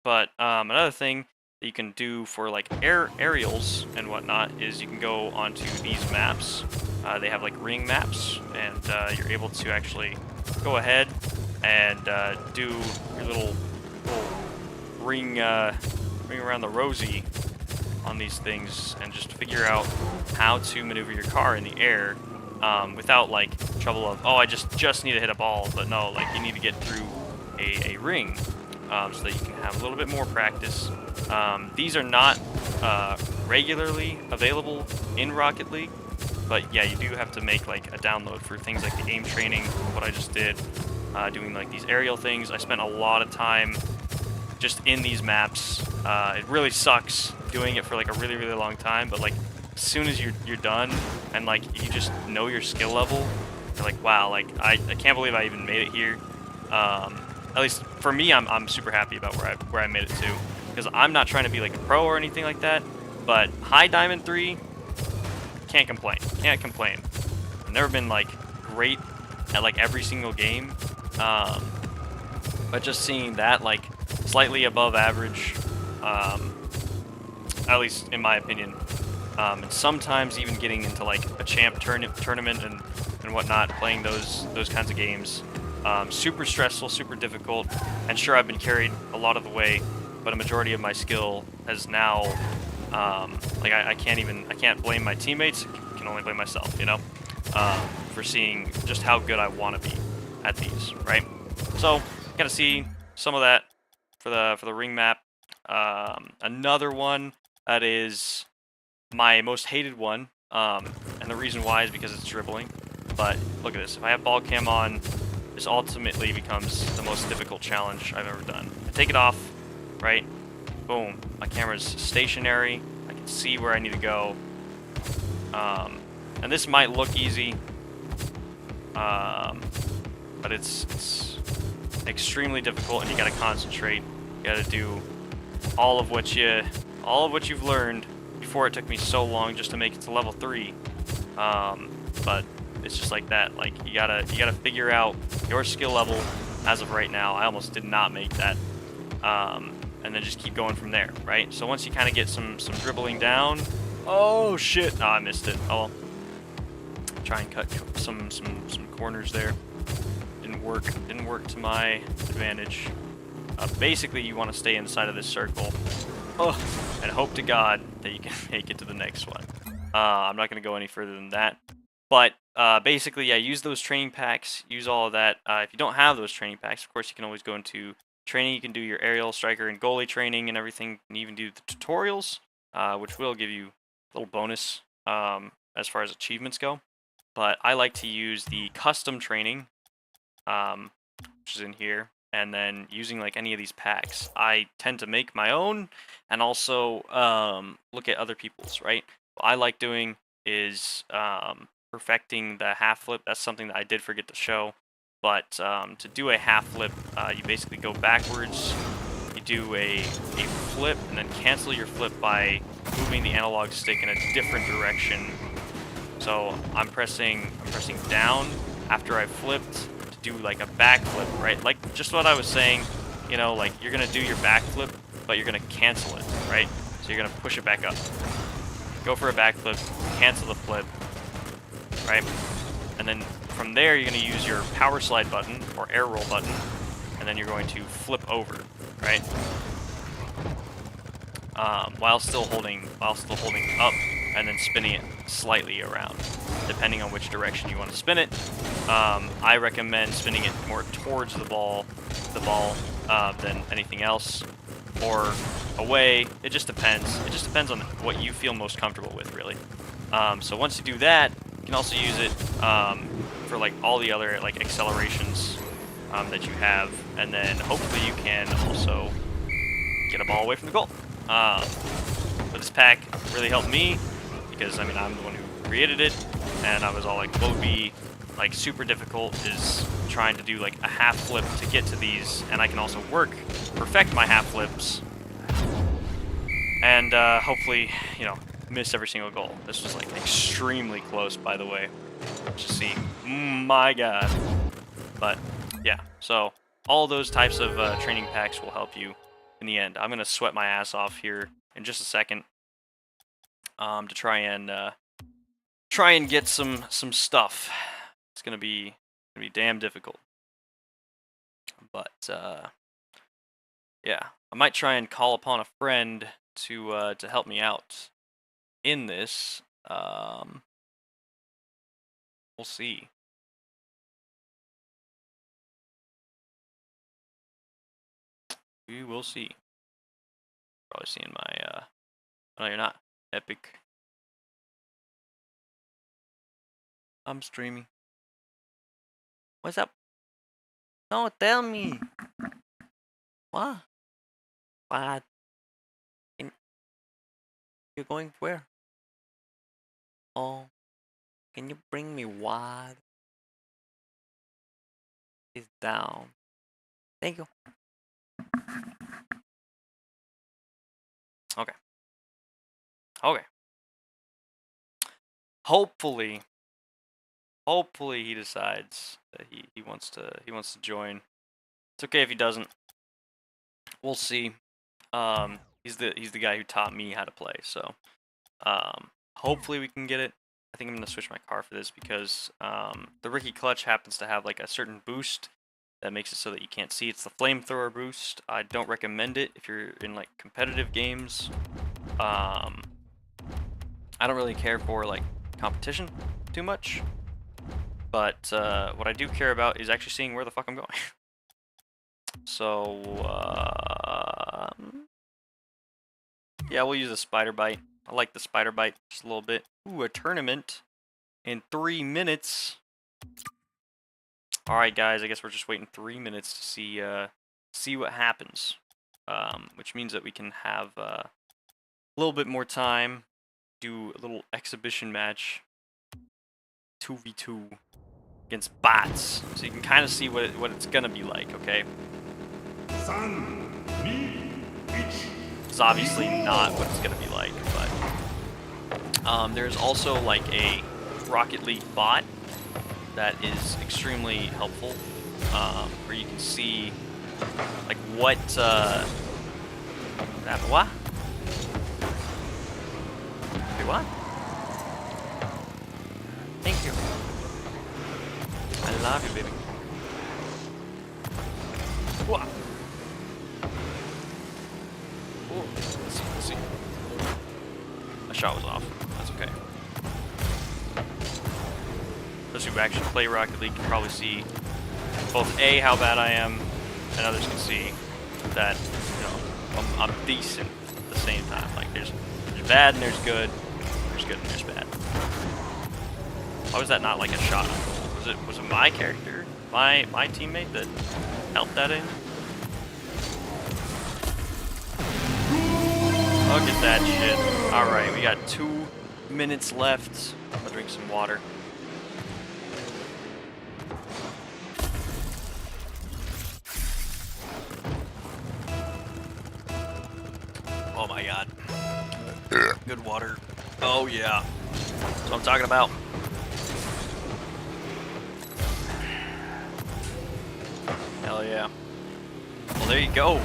But another thing that you can do for like aerials and whatnot is you can go onto these maps. They have like ring maps, and you're able to actually go ahead and do your little ring ring around the rosy on these things and just figure out how to maneuver your car in the air without like trouble of, oh, I just need to hit a ball. But no, like you need to get through a ring so that you can have a little bit more practice. These are not regularly available in Rocket League, but yeah, you do have to make like a download for things like the aim training, what I just did, doing like these aerial things. I spent a lot of time just in these maps. It really sucks doing it for like a really, really long time, but like as soon as you're done and like you just know your skill level, you're like, wow, like I can't believe I even made it here. At least for me, I'm super happy about where I made it to, because I'm not trying to be like a pro or anything like that, but high diamond 3, can't complain. Can't complain. I've never been like great at like every single game, but just seeing that like slightly above average, at least in my opinion, and sometimes even getting into like a champ tournament and whatnot, playing those kinds of games. Super stressful, super difficult, and sure, I've been carried a lot of the way, but a majority of my skill has now, like I can't blame my teammates, I can only blame myself, you know, for seeing just how good I want to be at these, right? So, gotta see some of that for the ring map. Another one that is my most hated one, and the reason why is because it's dribbling. But look at this, if I have ball cam on, this ultimately becomes the most difficult challenge I've ever done. I take it off, right? Boom, my camera's stationary, I can see where I need to go. And this might look easy, but it's extremely difficult, and you gotta concentrate. You gotta do all of what you've learned before. It took me so long just to make it to level 3. But it's just like that. Like you gotta figure out your skill level as of right now. I almost did not make that. And then just keep going from there, right? So once you kind of get some dribbling down, oh shit! Oh, I missed it. Oh, well. Try and cut some corners there. Didn't work to my advantage. Basically, you want to stay inside of this circle, and hope to God that you can make it to the next one. I'm not going to go any further than that. But basically, yeah, use those training packs. Use all of that. If you don't have those training packs, of course, you can always go into training. You can do your aerial, striker, and goalie training and everything. You can even do the tutorials, which will give you a little bonus as far as achievements go. But I like to use the custom training, which is in here, and then using like any of these packs. I tend to make my own and also look at other people's, right? What I like doing is perfecting the half flip. That's something that I did forget to show. But to do a half flip, you basically go backwards. You do a flip and then cancel your flip by moving the analog stick in a different direction. So I'm pressing down after I flipped to do like a back flip, right? Like just what I was saying, you know, like you're gonna do your back flip, but you're gonna cancel it, right? So you're gonna push it back up. Go for a back flip, cancel the flip, right? And then from there, you're going to use your power slide button or air roll button, and then you're going to flip over, right? While still holding up, and then spinning it slightly around, depending on which direction you want to spin it. I recommend spinning it more towards the ball than anything else, or away. It just depends. It just depends on what you feel most comfortable with, really. So once you do that, you can also use it for like all the other like accelerations that you have, and then hopefully you can also get a ball away from the goal. But this pack really helped me because I mean I'm the one who created it, and I was all like, what would be like super difficult is trying to do like a half flip to get to these, and I can also perfect my half flips, and hopefully, you know, miss every single goal. This was like extremely close, by the way. Just see, my God. But yeah, so all those types of training packs will help you in the end. I'm gonna sweat my ass off here in just a second to try and get some stuff. It's gonna be damn difficult. But yeah, I might try and call upon a friend to help me out in this. We'll see. We will see. Probably seeing my no, you're not. Epic. I'm streaming. What's up? No, tell me. What? What? You're going where? Oh, can you bring me what? It's down. Thank you. Okay. Okay. Hopefully he decides that he wants to join. It's okay if he doesn't. We'll see. He's the guy who taught me how to play, so hopefully we can get it. I think I'm gonna switch my car for this because the Ricky Clutch happens to have like a certain boost that makes it so that you can't see. It's the flamethrower boost. I don't recommend it if you're in like competitive games. I don't really care for like competition too much, but what I do care about is actually seeing where the fuck I'm going. So yeah, we'll use a spider bite. I like the spider bite just a little bit. Ooh, a tournament in 3 minutes. All right, guys. I guess we're just waiting 3 minutes to see what happens, which means that we can have a little bit more time. Do a little exhibition match, 2v2 against bots, so you can kind of see what it's gonna be like. Okay. It's obviously not what it's gonna be like, but there's also like a Rocket League bot that is extremely helpful, where you can see like what what? Wait, what? Thank you. I love you, baby. What? Let's see. My shot was off. That's okay. Those who actually play Rocket League can probably see both A, how bad I am, and others can see that, you know, I'm decent at the same time. Like there's bad and there's good. There's good and there's bad. Why was that not like a shot on goal? Was it my character, my teammate that helped that in? Look at that shit. Alright, we got 2 minutes left. I'm gonna drink some water. Oh my god. Good water. Oh yeah. That's what I'm talking about. Hell yeah. Well, there you go.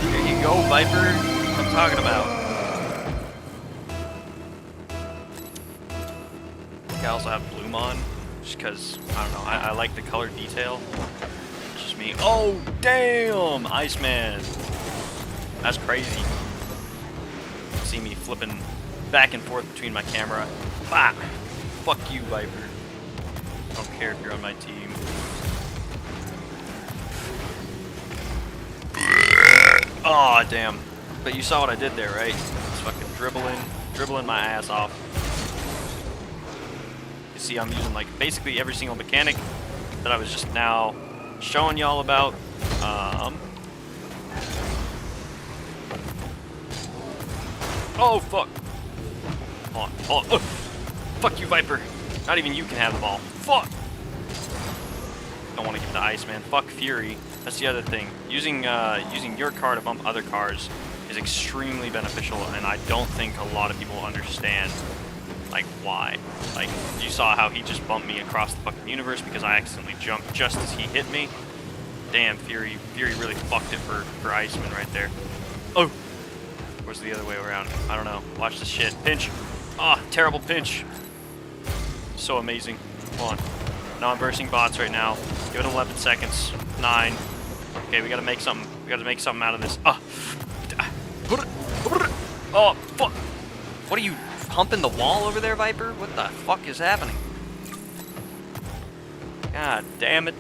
There you go, Viper. That's what I'm talking about. I also have Bloom on, just because, I don't know, I like the color detail. It's just me. Oh, damn! Iceman! That's crazy. See me flipping back and forth between my camera. Bah! Fuck you, Viper. I don't care if you're on my team. Aw, oh, damn. But you saw what I did there, right? Just fucking dribbling my ass off. You see, I'm using like basically every single mechanic that I was just now showing y'all about. Oh fuck! Hold on. Fuck you, Viper. Not even you can have the ball. Fuck! Don't want to give it to Iceman. Fuck Fury. That's the other thing. Using your car to bump other cars is extremely beneficial, and I don't think a lot of people understand like why. Like, you saw how he just bumped me across the fucking universe because I accidentally jumped just as he hit me. Damn, Fury really fucked it for Iceman right there. Oh! Where's the other way around? I don't know. Watch this shit. Pinch! Ah, oh, terrible pinch. So amazing. Hold on. Now I'm bursting bots right now. Give it 11 seconds. 9. Okay, we gotta make something. We gotta make something out of this. Ah! Oh, fuck. What are you, humping the wall over there, Viper? What the fuck is happening? God damn it.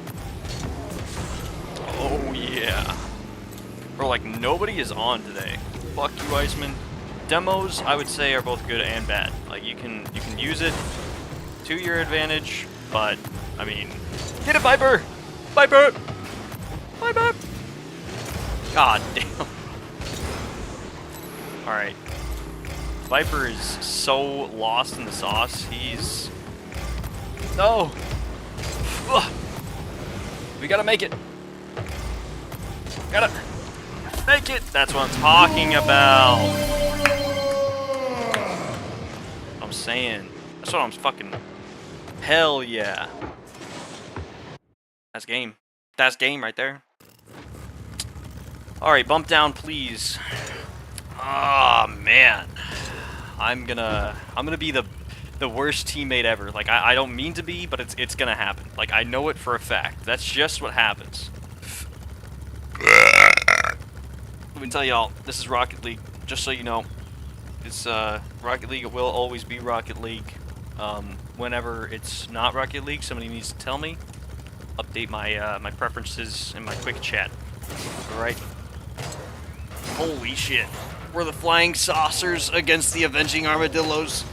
Oh, yeah. Bro, like, nobody is on today. Fuck you, Iceman. Demos, I would say, are both good and bad. Like, you can use it to your advantage, but, I mean... Get it, Viper! Viper! Viper! God damn. Alright. Viper is so lost in the sauce. He's... No! Ugh. We gotta make it. Gotta make it. That's what I'm talking about. I'm saying. That's what I'm fucking... Hell yeah. That's game. That's game right there. Alright, bump down, please. Oh, man. I'm gonna be the worst teammate ever. Like, I don't mean to be, but it's gonna happen. Like, I know it for a fact. That's just what happens. Let me tell y'all, this is Rocket League, just so you know. It's, Rocket League, it will always be Rocket League. Whenever it's not Rocket League, somebody needs to tell me. Update my, my preferences in my quick chat. Alright? Holy shit. We're the flying saucers against the avenging armadillos.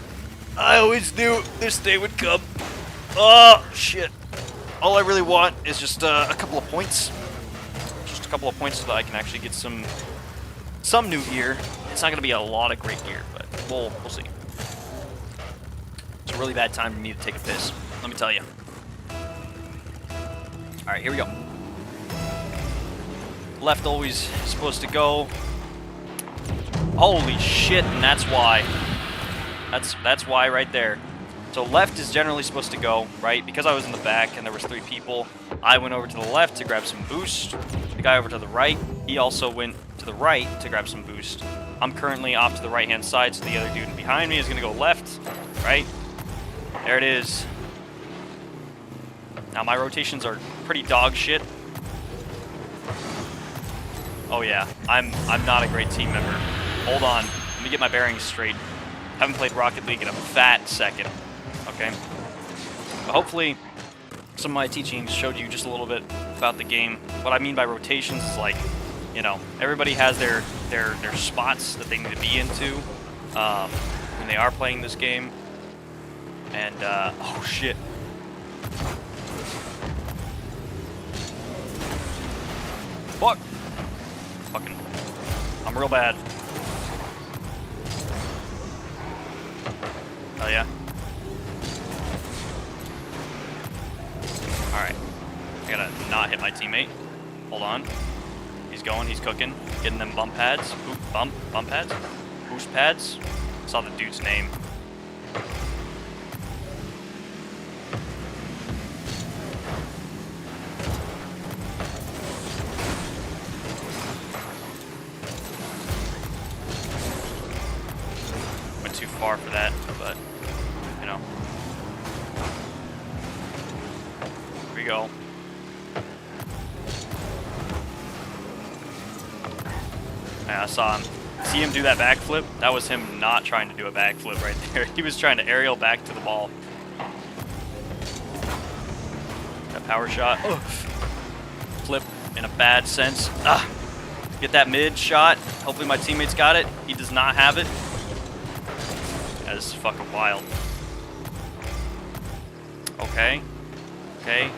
I always knew this day would come. Oh, shit. All I really want is just a couple of points. Just a couple of points so that I can actually get some new gear. It's not going to be a lot of great gear, but we'll see. It's a really bad time for me to take a piss. Let me tell you. Alright, here we go. Left always supposed to go. Holy shit, and that's why. That's why right there. So left is generally supposed to go, right? Because I was in the back and there was 3 people, I went over to the left to grab some boost. The guy over to the right, he also went to the right to grab some boost. I'm currently off to the right-hand side, so the other dude behind me is going to go left, right? There it is. Now my rotations are pretty dog shit. Oh yeah, I'm not a great team member. Hold on, let me get my bearings straight. Haven't played Rocket League in a fat second, okay? But hopefully, some of my teachings showed you just a little bit about the game. What I mean by rotations is like, you know, everybody has their spots that they need to be into when they are playing this game. And, oh shit. Fuck! Fucking, I'm real bad. Oh yeah? Alright. I gotta not hit my teammate. Hold on. He's going, he's cooking. Getting them bump pads. Bump pads? Boost pads? Saw the dude's name. Went too far for that, but, you know. Here we go. Yeah, I saw him. See him do that backflip? That was him not trying to do a backflip right there. He was trying to aerial back to the ball. That power shot. Ugh. Flip in a bad sense. Ah. Get that mid shot. Hopefully my teammate's got it. He does not have it. That is fucking wild. Okay. Okay.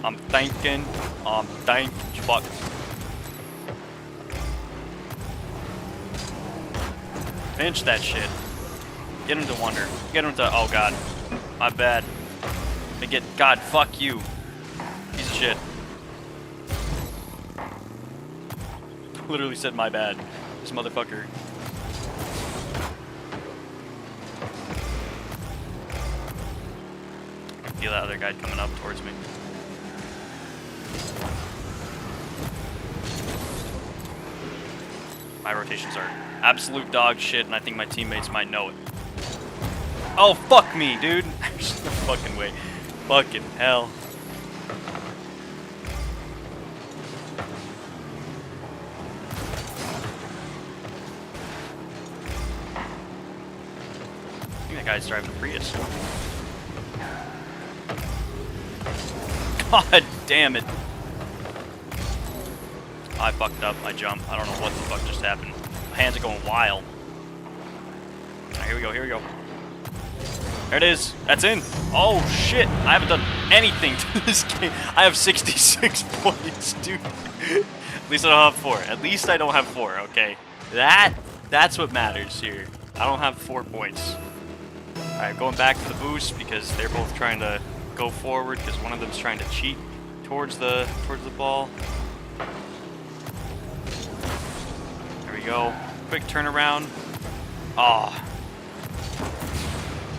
I'm thinking. Fuck. Finish that shit. Get him to wonder. Get him to... Oh, God. My bad. God, fuck you. Piece of shit. Literally said my bad. This motherfucker. I can feel that other guy coming up towards me. My rotations are absolute dog shit, and I think my teammates might know it. Oh, fuck me, dude. There's no fucking way. Fucking hell. guy's driving a Prius. God damn it. I fucked up. I jumped. I don't know what the fuck just happened. My hands are going wild. Right, here we go. Here we go. There it is. That's in. Oh, shit. I haven't done anything to this game. I have 66 points, dude. At least I don't have 4. At least I don't have 4, okay? That's what matters here. I don't have 4 points. Alright, going back to the boost because they're both trying to go forward because one of them's trying to cheat towards the ball. There we go. Quick turnaround. Oh.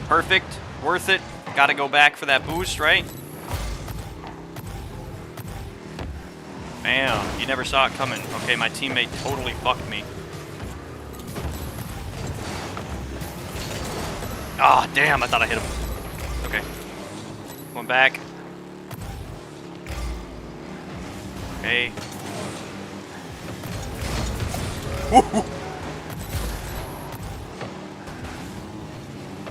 Perfect. Worth it. Gotta go back for that boost, right? Bam. You never saw it coming. Okay, my teammate totally fucked me. Ah, oh, damn. I thought I hit him. Okay. Going back. Okay. Woo-hoo.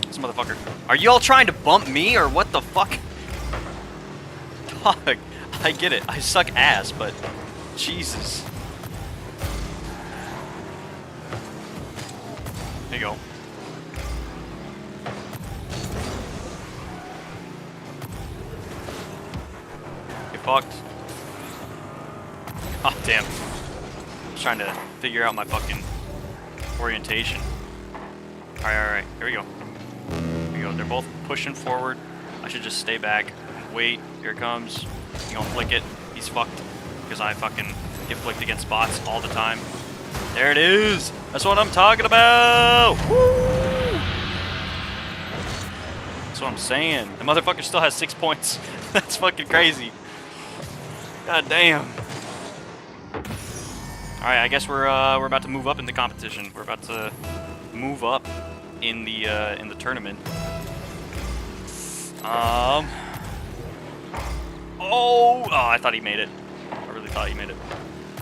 This motherfucker. Are you all trying to bump me or what the fuck? Dog, I get it. I suck ass, but Jesus. There you go. Get fucked. Oh, damn. I was trying to figure out my fucking orientation. Alright. Here we go. Here we go. They're both pushing forward. I should just stay back. Wait. Here it comes. He's gonna flick it. He's fucked. Because I fucking get flicked against bots all the time. There it is! That's what I'm talking about! Woo! That's what I'm saying. The motherfucker still has 6 points. That's fucking crazy. God damn. Alright, I guess we're about to move up in the competition. We're about to move up in the tournament. Oh, I thought he made it. I really thought he made it.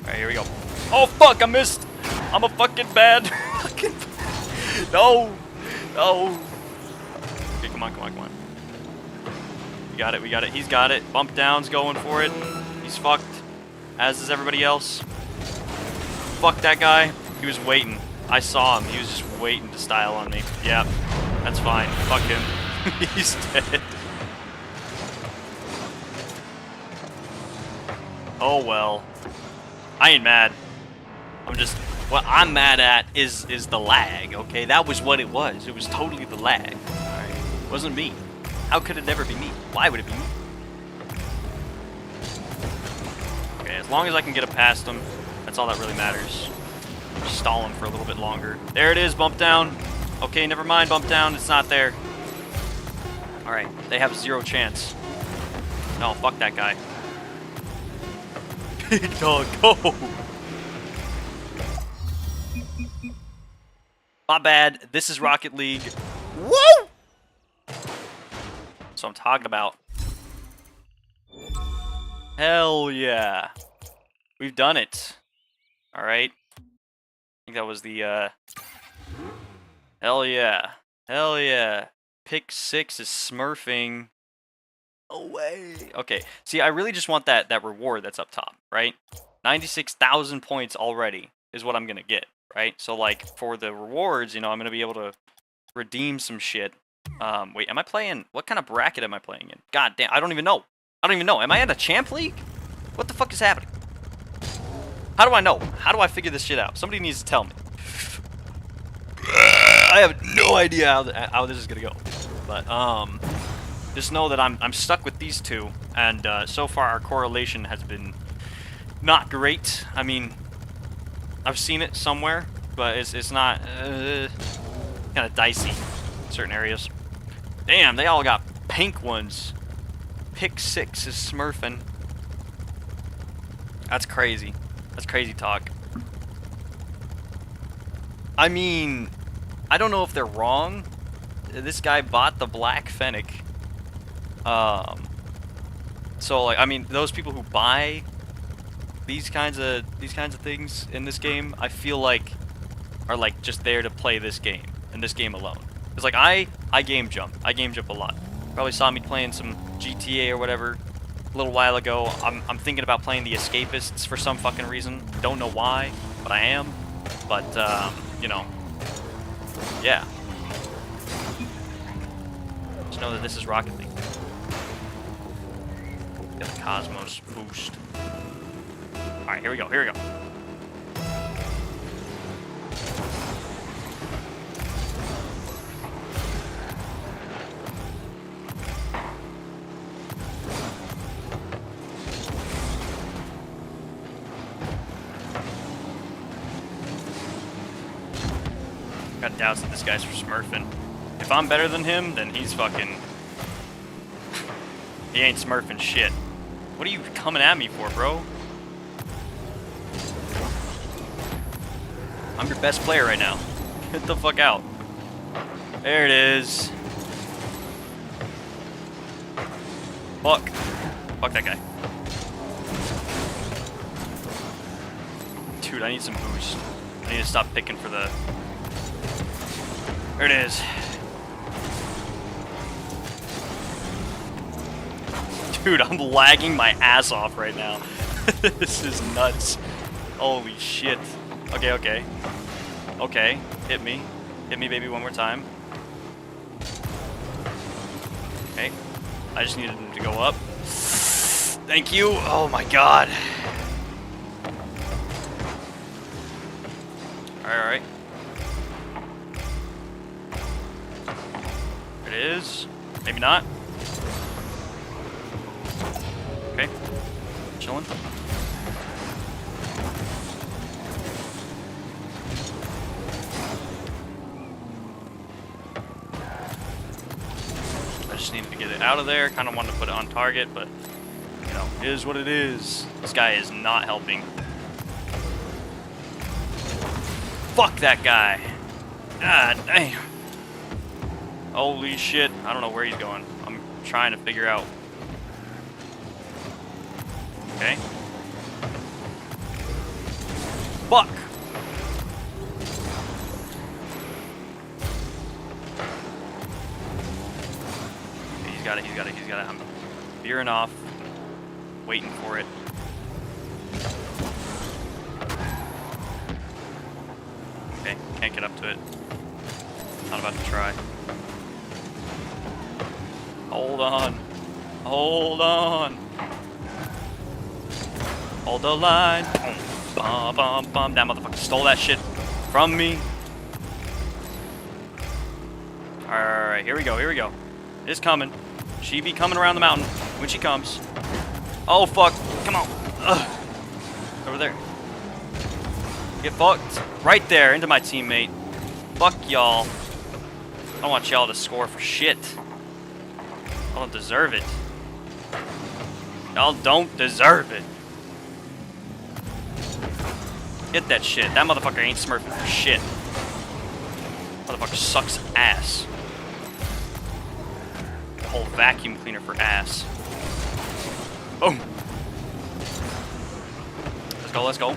Alright, here we go. Oh fuck, I missed! I'm a fucking bad. No! No! Okay, come on. We got it. He's got it. Bump down's going for it. He's fucked. As is everybody else. Fuck that guy. He was waiting. I saw him. He was just waiting to style on me. Yeah, that's fine. Fuck him. He's dead. Oh well. I ain't mad. What I'm mad at is the lag, okay? That was what it was. It was totally the lag. Alright. It wasn't me. How could it never be me? Why would it be me? Okay, as long as I can get it past him, that's all that really matters. Just stall him for a little bit longer. There it is, bump down. Okay, never mind, bump down. It's not there. Alright, they have 0 chance. No, fuck that guy. Big dog, go! My bad. This is Rocket League. Woo! That's what I'm talking about. Hell yeah. We've done it. Alright. I think that was the, Hell yeah. Hell yeah. Pick 6 is smurfing. Away. Okay. See, I really just want that reward that's up top, right? 96,000 points already is what I'm gonna get, right? So, like, for the rewards, you know, I'm gonna be able to redeem some shit. Wait, am I playing... What kind of bracket am I playing in? God damn, I don't even know. Am I in a champ league? What the fuck is happening? How do I know? How do I figure this shit out? Somebody needs to tell me. I have no idea how this is gonna go. But, just know that I'm stuck with these two, and so far our correlation has been not great. I mean, I've seen it somewhere, but it's not kind of dicey in certain areas. Damn, they all got pink ones. Pick 6 is smurfing. That's crazy. That's crazy talk. I mean, I don't know if they're wrong. This guy bought the Black Fennec. So like, I mean, those people who buy these kinds of things in this game, I feel like are like just there to play this game and this game alone. Cause like I game jump. I game jump a lot. Probably saw me playing some GTA or whatever a little while ago. I'm thinking about playing the Escapists for some fucking reason. Don't know why, but I am. But you know, yeah. Just know that this is Rocket League. Get the Cosmos boost. All right, here we go. Here we go. Got doubts that this guy's for smurfing. If I'm better than him, then he's fucking... he ain't smurfing shit. What are you coming at me for, bro? I'm your best player right now. Get the fuck out. There it is. Fuck. Fuck that guy. Dude, I need some boost. I need to stop picking for the... There it is. Dude, I'm lagging my ass off right now. This is nuts. Holy shit. Okay, okay. Okay, hit me. Hit me, baby, one more time. Okay. I just needed him to go up. Thank you. Oh my god. Alright, alright. There it is. Maybe not. Okay. Chilling. I just needed to get it out of there. Kind of wanted to put it on target, but you know, it is what it is. This guy is not helping. Fuck that guy. God damn. Holy shit. I don't know where he's going. I'm trying to figure out. Okay. Fuck. Okay, he's got it, he's got it, he's got it. I'm veering off. Waiting for it. Okay, can't get up to it. Not about to try. Hold on. Hold on. Hold the line. Bum, bum, bum. That motherfucker stole that shit from me. Alright, here we go, here we go. It's coming. She be coming around the mountain when she comes. Oh, fuck. Come on. Ugh. Over there. Get fucked. Right there, into my teammate. Fuck y'all. I don't want y'all to score for shit. I don't deserve it. Y'all don't deserve it. Get that shit. That motherfucker ain't smurfing for shit. Motherfucker sucks ass. The whole vacuum cleaner for ass. Boom. Let's go, let's go.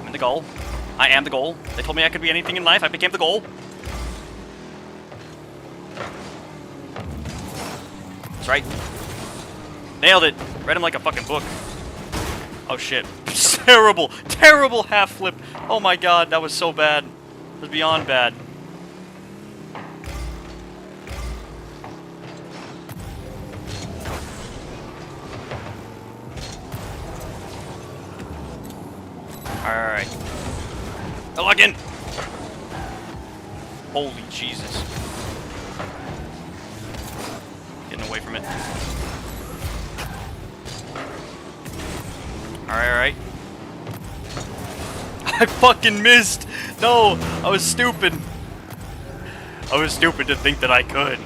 I'm in the goal. I am the goal. They told me I could be anything in life. I became the goal. That's right. Nailed it. Read him like a fucking book. Oh shit. Terrible, terrible half flip. Oh my god, that was so bad. It was beyond bad. Alright. Log in! Holy Jesus. Getting away from it. Alright, alright. I fucking missed! No! I was stupid! I was stupid to think that I could.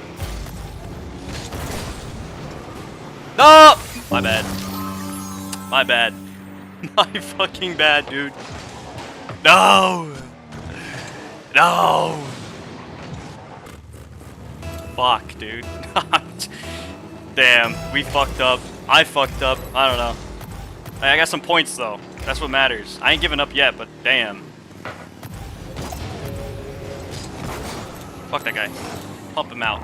No! My bad. My bad. My fucking bad, dude. No! No! Fuck, dude. Damn, we fucked up. I fucked up. I don't know. I got some points, though. That's what matters. I ain't giving up yet, but damn. Fuck that guy. Pump him out.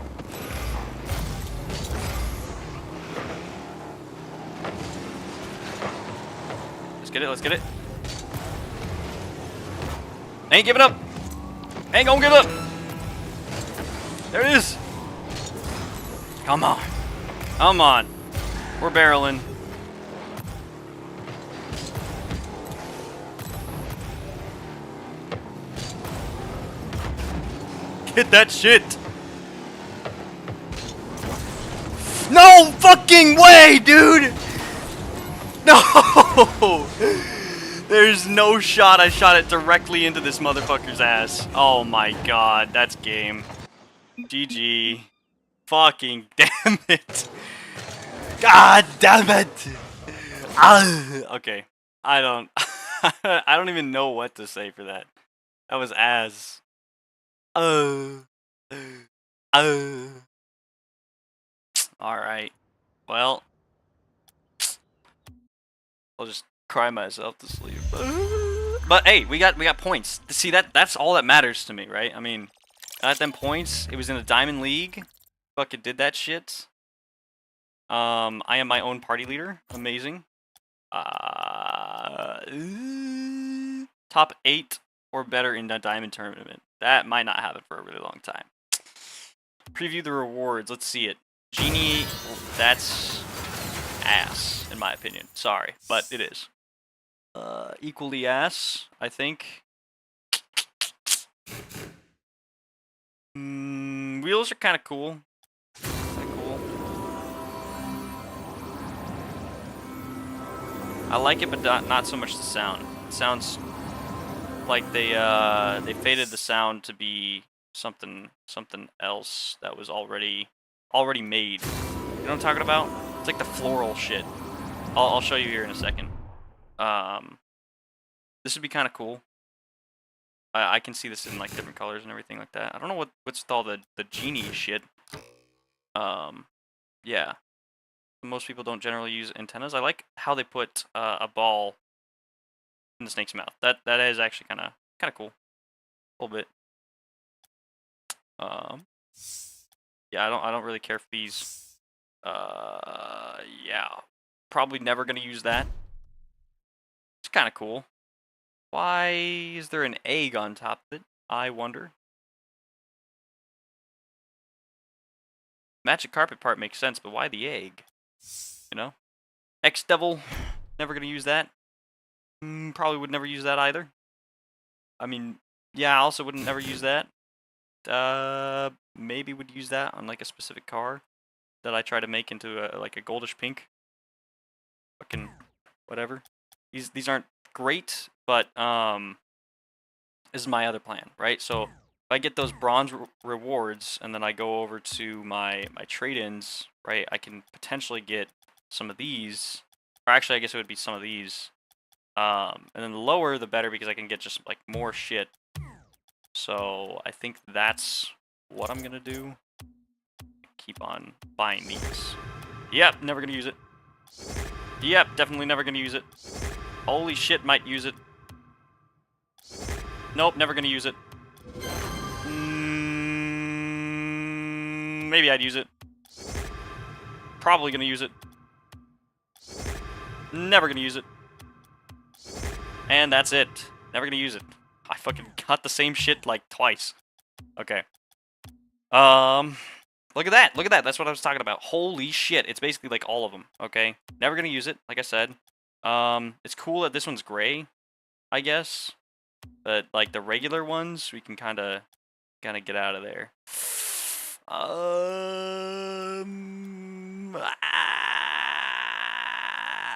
Let's get it, let's get it. Ain't giving up. Ain't gonna give up. There it is. Come on. Come on. We're barreling. Get that shit. No fucking way, dude. No. There's no shot. I shot it directly into this motherfucker's ass. Oh my god, that's game. GG. Fucking damn it. God damn it. Okay. I don't I don't even know what to say for that. That was ass. Alright. Well, I'll just cry myself to sleep. But hey, we got points. See, that's all that matters to me, right? I mean, I got them points. It was in a Diamond League. Fucking did that shit. I am my own party leader. Amazing. Top 8 or better in the Diamond Tournament. That might not happen for a really long time. Preview the rewards. Let's see it. Genie, that's ass, in my opinion. Sorry, but it is. Equally ass, I think. Wheels are kind of cool. I like it, but not so much the sound. It sounds like they faded the sound to be something else that was already made. You know what I'm talking about? It's like the floral shit. I'll show you here in a second. This would be kind of cool. I can see this in like different colors and everything like that. I don't know what's with all the genie shit. Yeah. Most people don't generally use antennas. I like how they put a ball in the snake's mouth. That is actually kind of cool. A little bit. Yeah, I don't really care for these. Yeah, probably never gonna use that. It's kind of cool. Why is there an egg on top of it? I wonder. Magic carpet part makes sense, but why the egg? You know? X-Devil, never gonna use that. Probably would never use that either. I mean, yeah, I also wouldn't never use that. Maybe would use that on like a specific car that I try to make into like a goldish pink. Fucking whatever. These aren't great, but this is my other plan, right? So if I get those bronze rewards and then I go over to my trade-ins, right? I can potentially get some of these, or actually I guess it would be some of these. And then the lower the better because I can get just like more shit. So I think that's what I'm gonna do. Keep on buying these. Yep, never gonna use it. Yep, definitely never gonna use it. Holy shit, might use it. Nope, never gonna use it. Maybe I'd use it. Probably gonna use it. Never gonna use it. And that's it. Never gonna use it. I fucking got the same shit like twice. Okay. Look at that. Look at that. That's what I was talking about. Holy shit. It's basically like all of them. Okay. Never gonna use it, like I said. It's cool that this one's gray, I guess. But like the regular ones, we can kind of get out of there.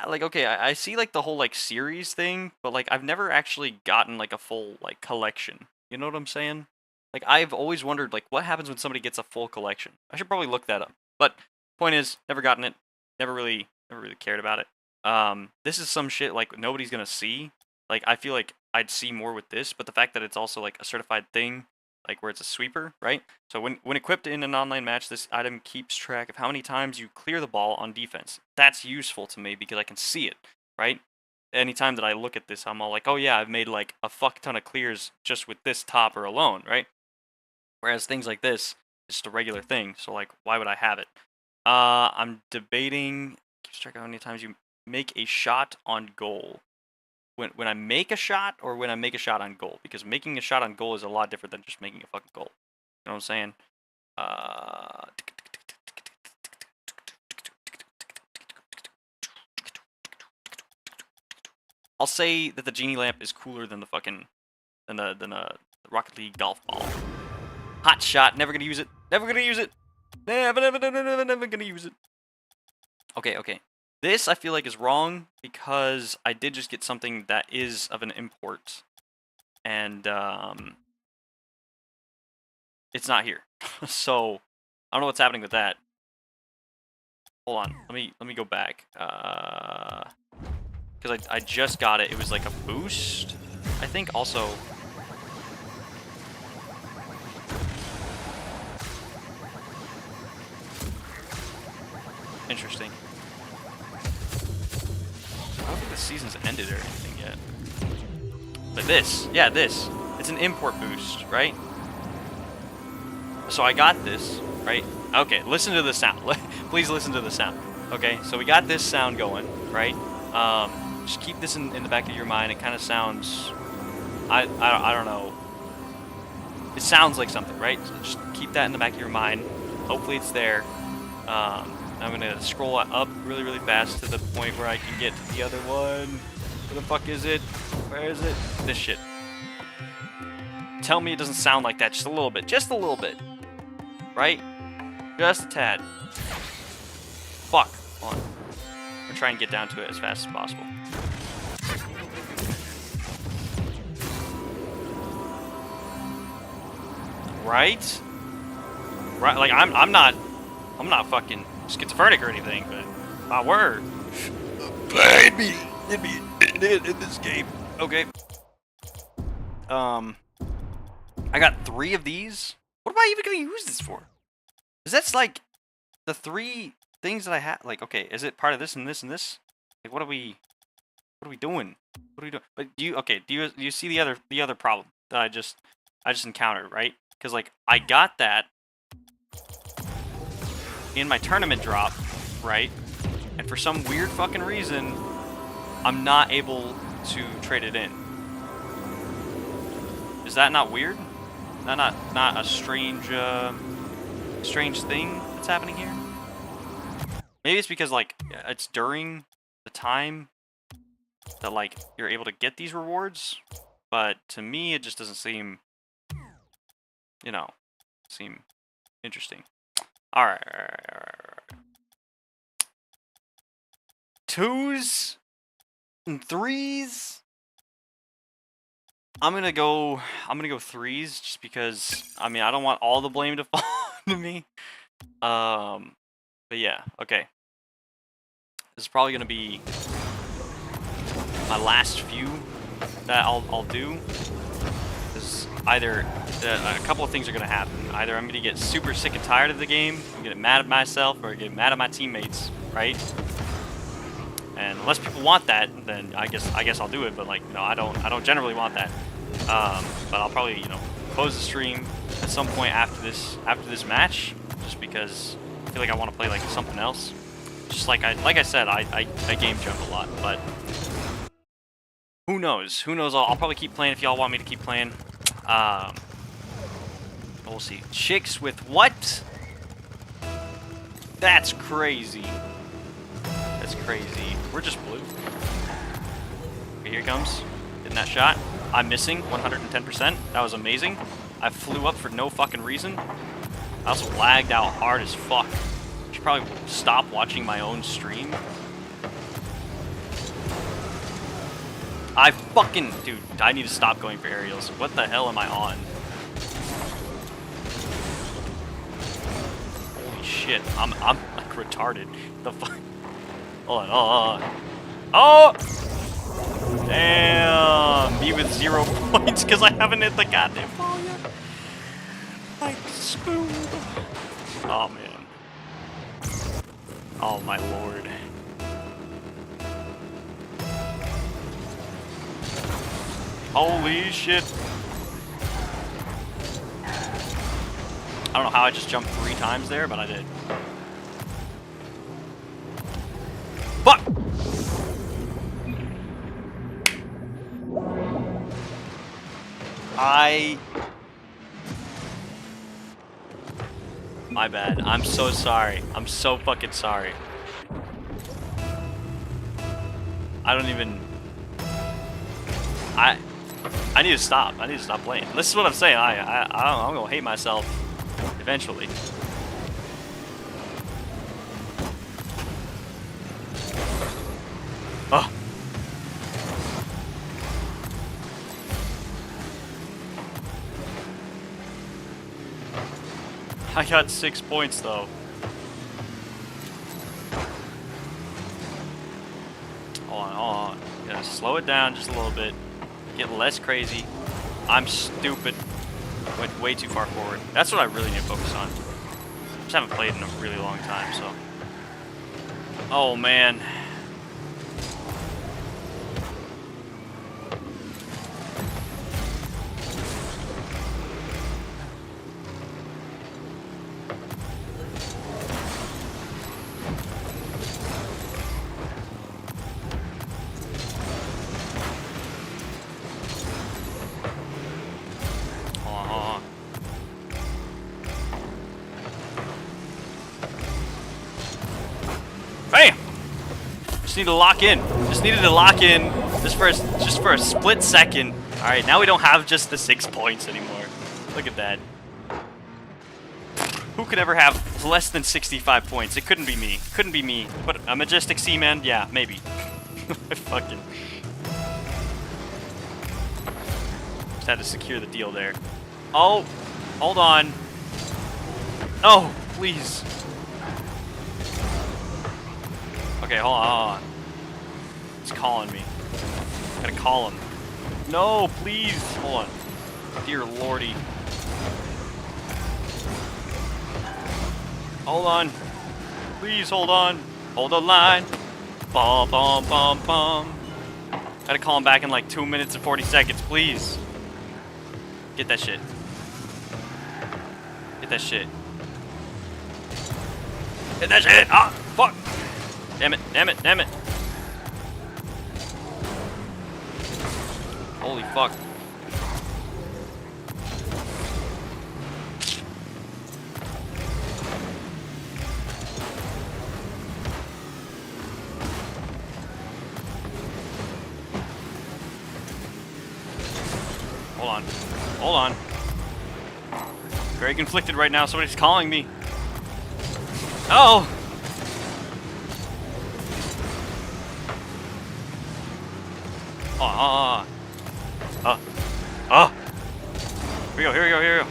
Like, okay, I see like the whole like series thing, but like I've never actually gotten like a full like collection. You know what I'm saying? Like I've always wondered like what happens when somebody gets a full collection. I should probably look that up. But point is, never gotten it. Never really cared about it. This is some shit like nobody's gonna see. Like I feel like I'd see more with this, but the fact that it's also like a certified thing, like where it's a sweeper, right? So when equipped in an online match, this item keeps track of how many times you clear the ball on defense. That's useful to me because I can see it, right? Anytime that I look at this, I'm all like, oh yeah, I've made like a fuck ton of clears just with this topper alone, right? Whereas things like this, it's just a regular thing. So like, why would I have it? I'm debating. Keep track of how many times you make a shot on goal. When I make a shot, or when I make a shot on goal, because making a shot on goal is a lot different than just making a fucking goal. You know what I'm saying? I'll say that the genie lamp is cooler than the fucking than the Rocket League golf ball. Hot shot. Never gonna use it. Never gonna use it. Never gonna use it. Okay. This I feel like is wrong because I did just get something that is of an import, and it's not here. So I don't know what's happening with that. Hold on. Let me go back. Because I just got it. It was like a boost, I think. Also, interesting. I don't think the season's ended or anything yet. But this, yeah, this. It's an import boost, right? So I got this, right? Okay, listen to the sound. Please listen to the sound. Okay, so we got this sound going, right? Just keep this in the back of your mind. It kind of sounds, I don't know. It sounds like something, right? So just keep that in the back of your mind. Hopefully it's there. I'm gonna scroll up really, really fast to the point where I can get to the other one. Where the fuck is it? Where is it? This shit. Tell me it doesn't sound like that just a little bit. Just a little bit. Right? Just a tad. Fuck. Hold on. I'm gonna try and get down to it as fast as possible. Right? Right, like I'm not fucking schizophrenic or anything, but my word. It'd be in this game. Okay. I got 3 of these. What am I even gonna use this for? Is that's like the 3 things that I have? Like, okay, is it part of this and this and this? Like, what are we doing? What are we doing? But do you see the other problem that I just encountered, right? Because like I got that in my tournament drop, right? And for some weird fucking reason, I'm not able to trade it in. Is that not weird? Is that not a strange thing that's happening here? Maybe it's because like it's during the time that like you're able to get these rewards, but to me it just doesn't seem, you know, seem interesting. All right. 2s and 3s. I'm gonna go 3s just because I mean I don't want all the blame to fall to me. But yeah, okay. This is probably gonna be my last few that I'll do. Is either a couple of things are gonna happen. Either I'm gonna get super sick and tired of the game, I'm gonna get mad at myself, or get mad at my teammates, right? And unless people want that, then I guess I'll do it. But like, you know, I don't generally want that. But I'll probably, you know, close the stream at some point after this match, just because I feel like I want to play like something else. Just like I said, I game jump a lot, but who knows? Who knows? I'll probably keep playing if y'all want me to keep playing. We'll see. Chicks with what? That's crazy. That's crazy. We're just blue. Okay, here it comes. Getting that shot. I'm missing 110%. That was amazing. I flew up for no fucking reason. I also lagged out hard as fuck. I should probably stop watching my own stream. Dude, I need to stop going for aerials. What the hell am I on? Holy shit, I'm like retarded. The fuck? Hold on, oh! Damn! Me with 0 points because I haven't hit the goddamn ball yet. Like spoon. Oh man. Oh my lord. Holy shit. I don't know how I just jumped 3 times there, but I did. Fuck! My bad. I'm so sorry. I'm so fucking sorry. I don't even... I need to stop. I need to stop playing. This is what I'm saying. I'm gonna hate myself eventually. Oh. I got 6 points though. Hold on. Gotta slow it down just a little bit. Get less crazy. I'm stupid. Went way too far forward. That's what I really need to focus on. Just haven't played in a really long time, so. Oh man. Bam! Just need to lock in. Just needed to lock in just for a split second. All right, now we don't have just the 6 points anymore. Look at that. Who could ever have less than 65 points? It couldn't be me. Couldn't be me. But a Majestic Seaman? Yeah, maybe. Fucking. Just had to secure the deal there. Oh, hold on. Oh, please. Okay, hold on. It's calling me. Gotta call him. No, please. Hold on. Dear lordy. Hold on. Please hold on. Hold the line. Bum, bum, bum, bum. Gotta call him back in like 2 minutes and 40 seconds, please. Get that shit. Get that shit. Get that shit. Ah, fuck. Damn it, damn it, damn it. Holy fuck. Hold on. Hold on. Very conflicted right now. Somebody's calling me. Oh! Here we go, here we go, here we go.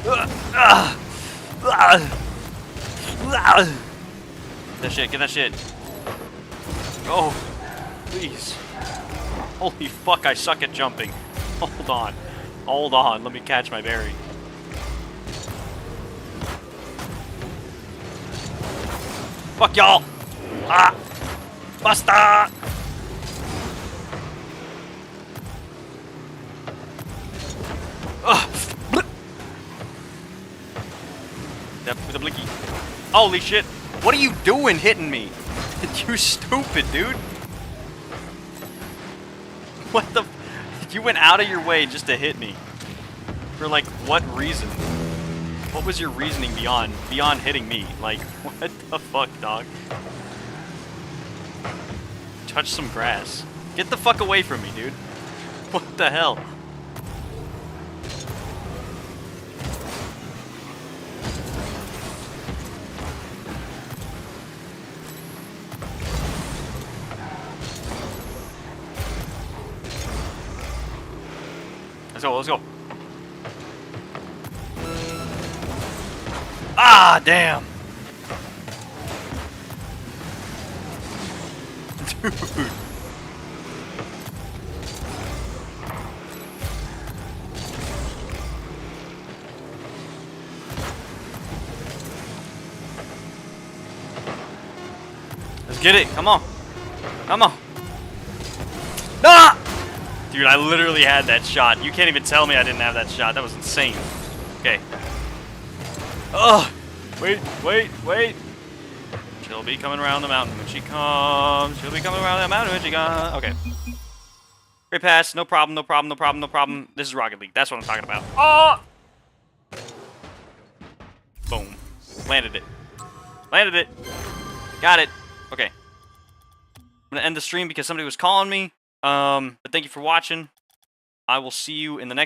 Get that shit, get that shit. Oh, please. Holy fuck, I suck at jumping. Hold on. Hold on, let me catch my berry. Fuck y'all! Ah! Basta! Yep, with a blicky. Holy shit! What are you doing hitting me? You stupid, dude! What the? You went out of your way just to hit me. For like, what reason? What was your reasoning beyond hitting me? Like, what the fuck, dog? Touch some grass. Get the fuck away from me, dude. What the hell? Let's go, let's go. Ah, damn. Dude. Let's get it. Come on. Come on. Ah! Dude, I literally had that shot. You can't even tell me I didn't have that shot. That was insane. Okay. Oh! Wait. She'll be coming around the mountain when she comes. She'll be coming around that mountain when she comes. Okay. Great pass. No problem. This is Rocket League. That's what I'm talking about. Oh! Boom. Landed it. Got it. Okay. I'm gonna end the stream because somebody was calling me. But thank you for watching. I will see you in the next